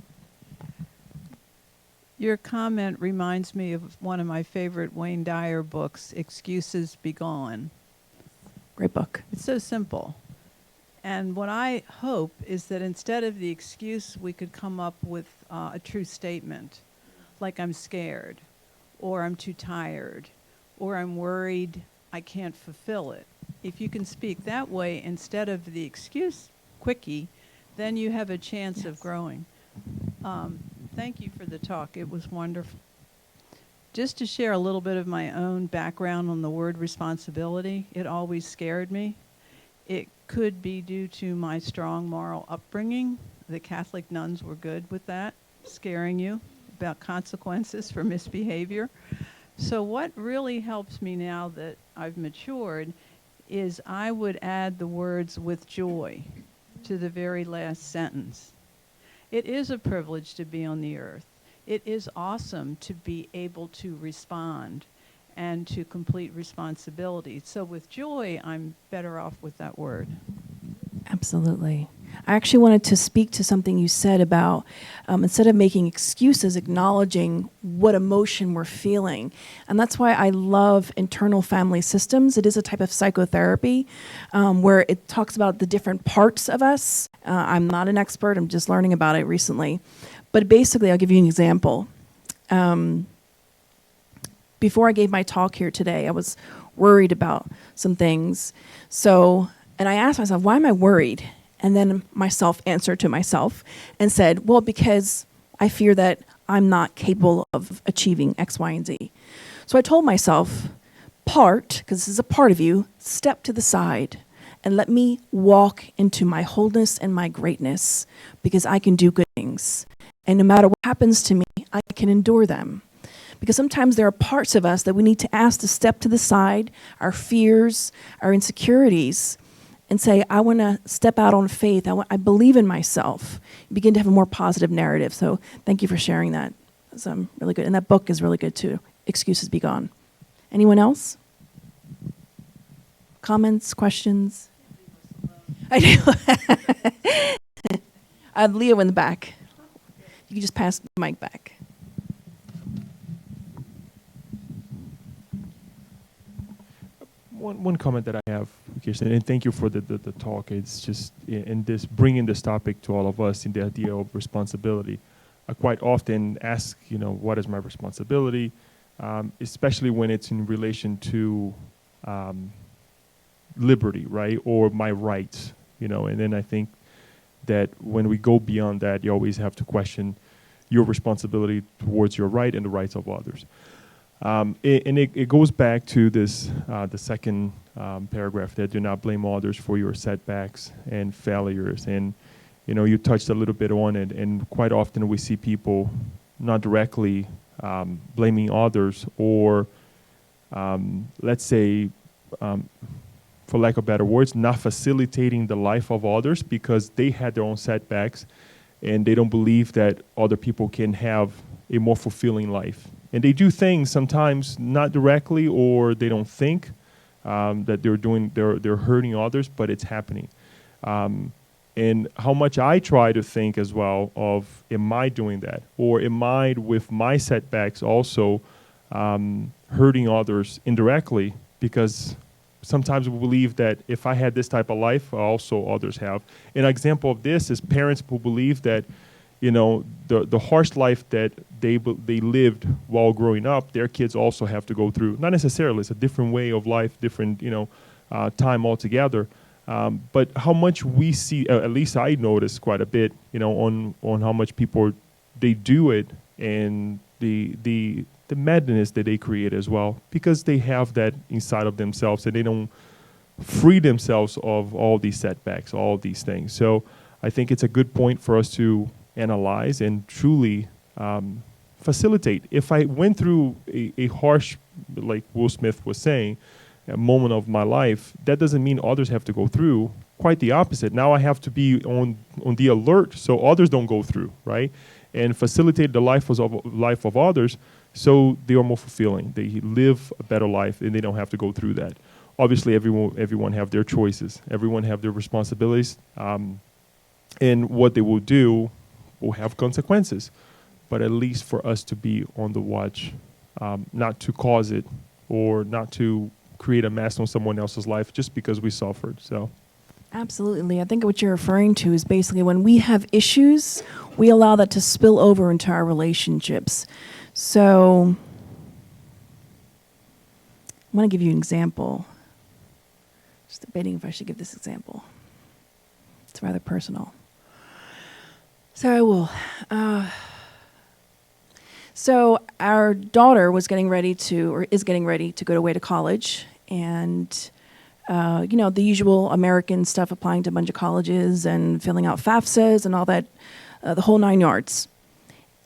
Your comment reminds me of one of my favorite Wayne Dyer books, Excuses Be Gone. Great book. It's so simple. And what I hope is that instead of the excuse, we could come up with a true statement, like I'm scared, or I'm too tired, or I'm worried I can't fulfill it. If you can speak that way instead of the excuse quickie, then you have a chance of growing. Thank you for the talk. It was wonderful. Just to share a little bit of my own background on the word responsibility, it always scared me. It could be due to my strong moral upbringing. The Catholic nuns were good with that, scaring you about consequences for misbehavior. So what really helps me now that I've matured is I would add the words with joy to the very last sentence. It is a privilege to be on the earth. It is awesome to be able to respond and to complete responsibility. So with joy, I'm better off with that word. Absolutely. I actually wanted to speak to something you said about instead of making excuses, acknowledging what emotion we're feeling. And that's why I love internal family systems. It is a type of psychotherapy where it talks about the different parts of us. I'm not an expert. I'm just learning about it recently. But basically, I'll give you an example. Before I gave my talk here today, I was worried about some things. And I asked myself, why am I worried? And then myself answered to myself and said, well, because I fear that I'm not capable of achieving X, Y, and Z. So I told myself, because this is a part of you, step to the side and let me walk into my wholeness and my greatness, because I can do good things. And no matter what happens to me, I can endure them. Because sometimes there are parts of us that we need to ask to step to the side, our fears, our insecurities, and say, I want to step out on faith. I believe in myself. You begin to have a more positive narrative. So thank you for sharing that. It's really good. And that book is really good too, Excuses Be Gone. Anyone else? Comments, questions? I do. I have Leo in the back. You can just pass the mic back. One comment that I have, Kirsten, and thank you for the talk. It's just in this bringing this topic to all of us in the idea of responsibility. I quite often ask, what is my responsibility, especially when it's in relation to liberty, right, or my rights, And then I think that when we go beyond that, you always have to question your responsibility towards your right and the rights of others. It goes back to this, the second paragraph, that do not blame others for your setbacks and failures. And, you touched a little bit on it. And quite often we see people not directly blaming others, or let's say, for lack of better words, not facilitating the life of others because they had their own setbacks and they don't believe that other people can have a more fulfilling life. And they do things sometimes not directly, or they don't think that they're hurting others, but it's happening. And how much I try to think as well of, am I doing that? Or am I, with my setbacks, also hurting others indirectly? Because sometimes we believe that if I had this type of life, also others have. An example of this is parents who believe that, you know, the harsh life that they lived while growing up, their kids also have to go through. Not necessarily, it's a different way of life, different, time altogether. But how much we see, at least I notice quite a bit, on how much people, they do it, and the madness that they create as well, because they have that inside of themselves and they don't free themselves of all these setbacks, all these things. So I think it's a good point for us to analyze and truly facilitate. If I went through a harsh, like Will Smith was saying, a moment of my life, that doesn't mean others have to go through. Quite the opposite. Now I have to be on the alert so others don't go through, right? And facilitate the life of others so they are more fulfilling. They live a better life and they don't have to go through that. Obviously, everyone have their choices. Everyone have their responsibilities. And what they will do will have consequences. But at least for us to be on the watch, not to cause it or not to create a mess on someone else's life just because we suffered. So, Absolutely. I think what you're referring to is basically when we have issues, we allow that to spill over into our relationships. So I want to give you an example. Just debating if I should give this example. It's rather personal. So I will. So our daughter is getting ready to go away to college, and the usual American stuff, applying to a bunch of colleges and filling out FAFSAs and all that, the whole 9 yards.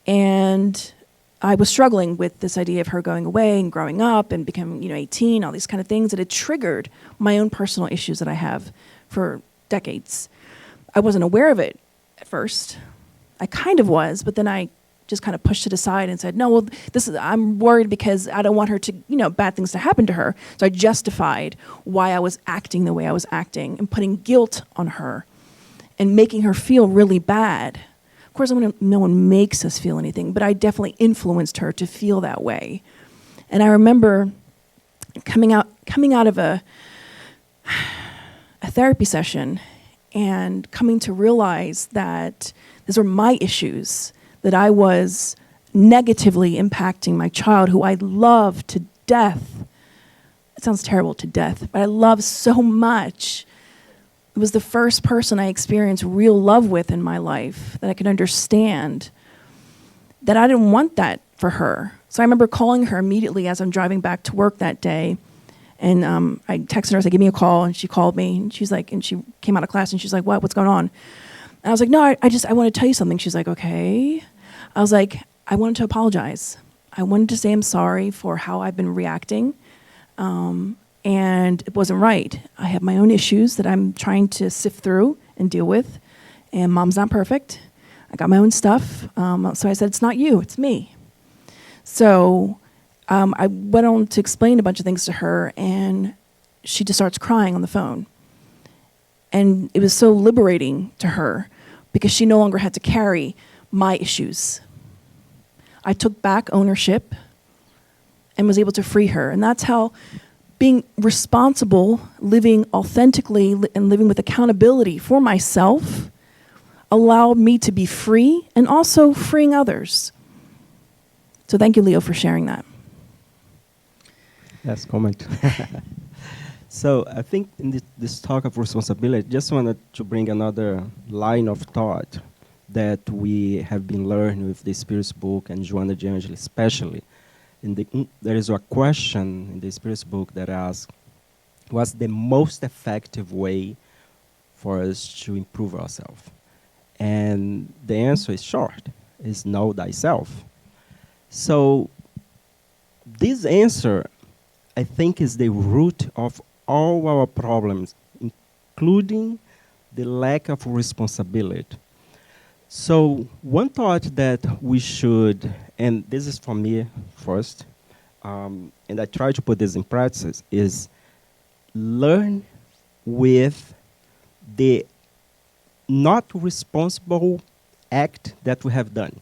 And I was struggling with this idea of her going away and growing up and becoming, 18, all these kind of things that had triggered my own personal issues that I have for decades. I wasn't aware of it at first. I kind of was, but then I just kind of pushed it aside and said, no, well, I'm worried because I don't want her to, bad things to happen to her. So I justified why I was acting the way I was acting and putting guilt on her and making her feel really bad. Of course, no one makes us feel anything, but I definitely influenced her to feel that way. And I remember coming out of a therapy session and coming to realize that these were my issues, that I was negatively impacting my child, who I love to death. It sounds terrible, to death, but I love so much. It was the first person I experienced real love with in my life, that I could understand that I didn't want that for her. So I remember calling her immediately as I'm driving back to work that day. And I texted her, I said, give me a call. And she called me, and she's like, and she came out of class and she's like, what's going on? And I was like, no, I want to tell you something. She's like, okay. I was like, I wanted to apologize. I wanted to say I'm sorry for how I've been reacting. And it wasn't right. I have my own issues that I'm trying to sift through and deal with. And mom's not perfect. I got my own stuff. So I said, it's not you, it's me. So I went on to explain a bunch of things to her, and she just starts crying on the phone. And it was so liberating to her because she no longer had to carry my issues. I took back ownership and was able to free her. And that's how being responsible, living authentically, and living with accountability for myself allowed me to be free and also freeing others. So thank you, Leo, for sharing that. Yes, comment. So I think in this talk of responsibility, just wanted to bring another line of thought that we have been learning with the Spirit's book and Joanna de Angeli especially. There is a question in the Spirit's book that asks, what's the most effective way for us to improve ourselves? And the answer is short, is know thyself. So this answer, I think, is the root of all our problems, including the lack of responsibility. So one thought that we should, and this is for me first, and I try to put this in practice, is learn with the not responsible act that we have done.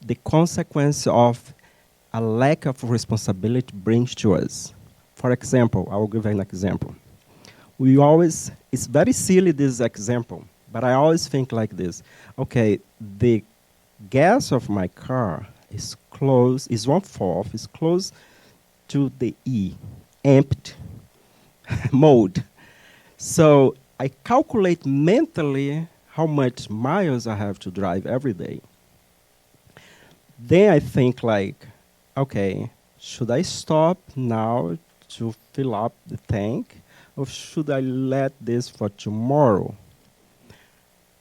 The consequence of a lack of responsibility brings to us. For example, I will give an example. We always, it's very silly this example, but I always think like this. Okay, the gas of my car is close, is 1/4, is close to the E, empty mode. So I calculate mentally how much miles I have to drive every day. Then I think like, okay, should I stop now to fill up the tank, or should I let this for tomorrow?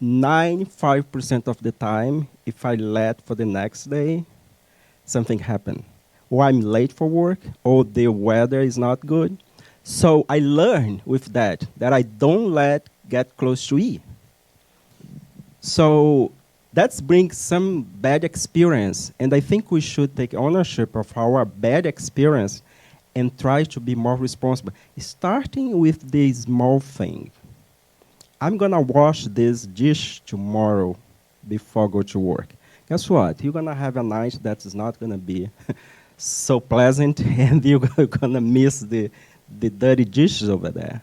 95% of the time, if I let for the next day, something happened. Or I'm late for work, or the weather is not good. So I learn with that I don't let get close to E. So that brings some bad experience, and I think we should take ownership of our bad experience and try to be more responsible, starting with the small thing. I'm gonna wash this dish tomorrow before I go to work. Guess what? You're gonna have a night that is not gonna be so pleasant, and you're gonna miss the dirty dishes over there.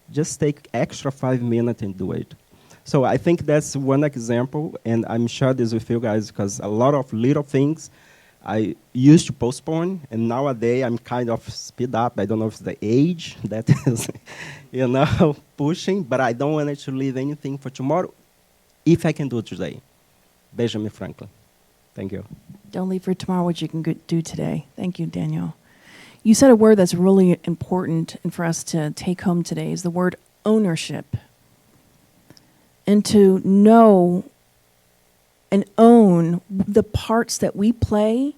Just take extra 5 minutes and do it. So I think that's one example, and I'm sure this with you guys, because a lot of little things I used to postpone, and nowadays I'm kind of speed up. I don't know if it's the age that is, pushing, but I don't want to leave anything for tomorrow if I can do it today. Benjamin Franklin. Thank you. Don't leave for tomorrow what you can do today. Thank you, Daniel. You said a word that's really important and for us to take home today is the word ownership. And to know and own the parts that we play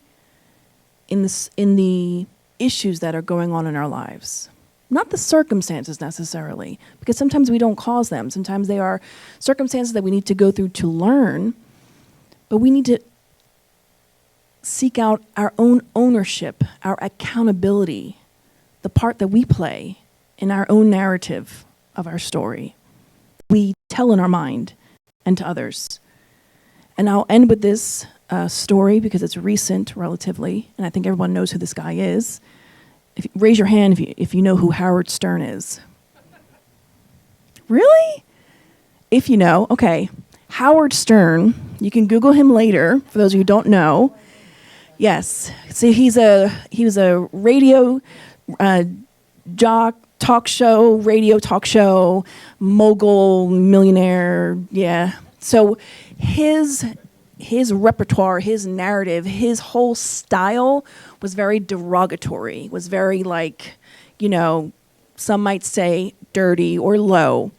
in the issues that are going on in our lives. Not the circumstances necessarily, because sometimes we don't cause them. Sometimes they are circumstances that we need to go through to learn, but we need to seek out our own ownership, our accountability, the part that we play in our own narrative of our story. We tell in our mind and to others. And I'll end with this story because it's recent relatively, and I think everyone knows who this guy is. Raise your hand if you know who Howard Stern is. Really? If you know, okay. Howard Stern, you can Google him later, for those of you who don't know. Yes. See, he was a radio talk show, mogul, millionaire, yeah. So his repertoire, his narrative, his whole style was very derogatory, was very some might say dirty or low.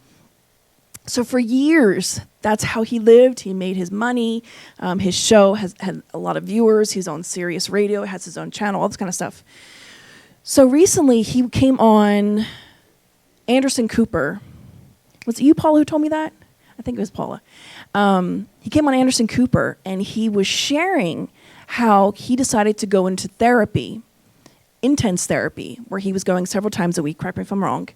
So for years, that's how he lived. He made his money. His show had a lot of viewers. He's on Sirius Radio, has his own channel, all this kind of stuff. So recently, he came on Anderson Cooper. Was it you, Paula, who told me that? I think it was Paula. He came on Anderson Cooper, and he was sharing how he decided to go into therapy, intense therapy, where he was going several times a week, correct me if I'm wrong.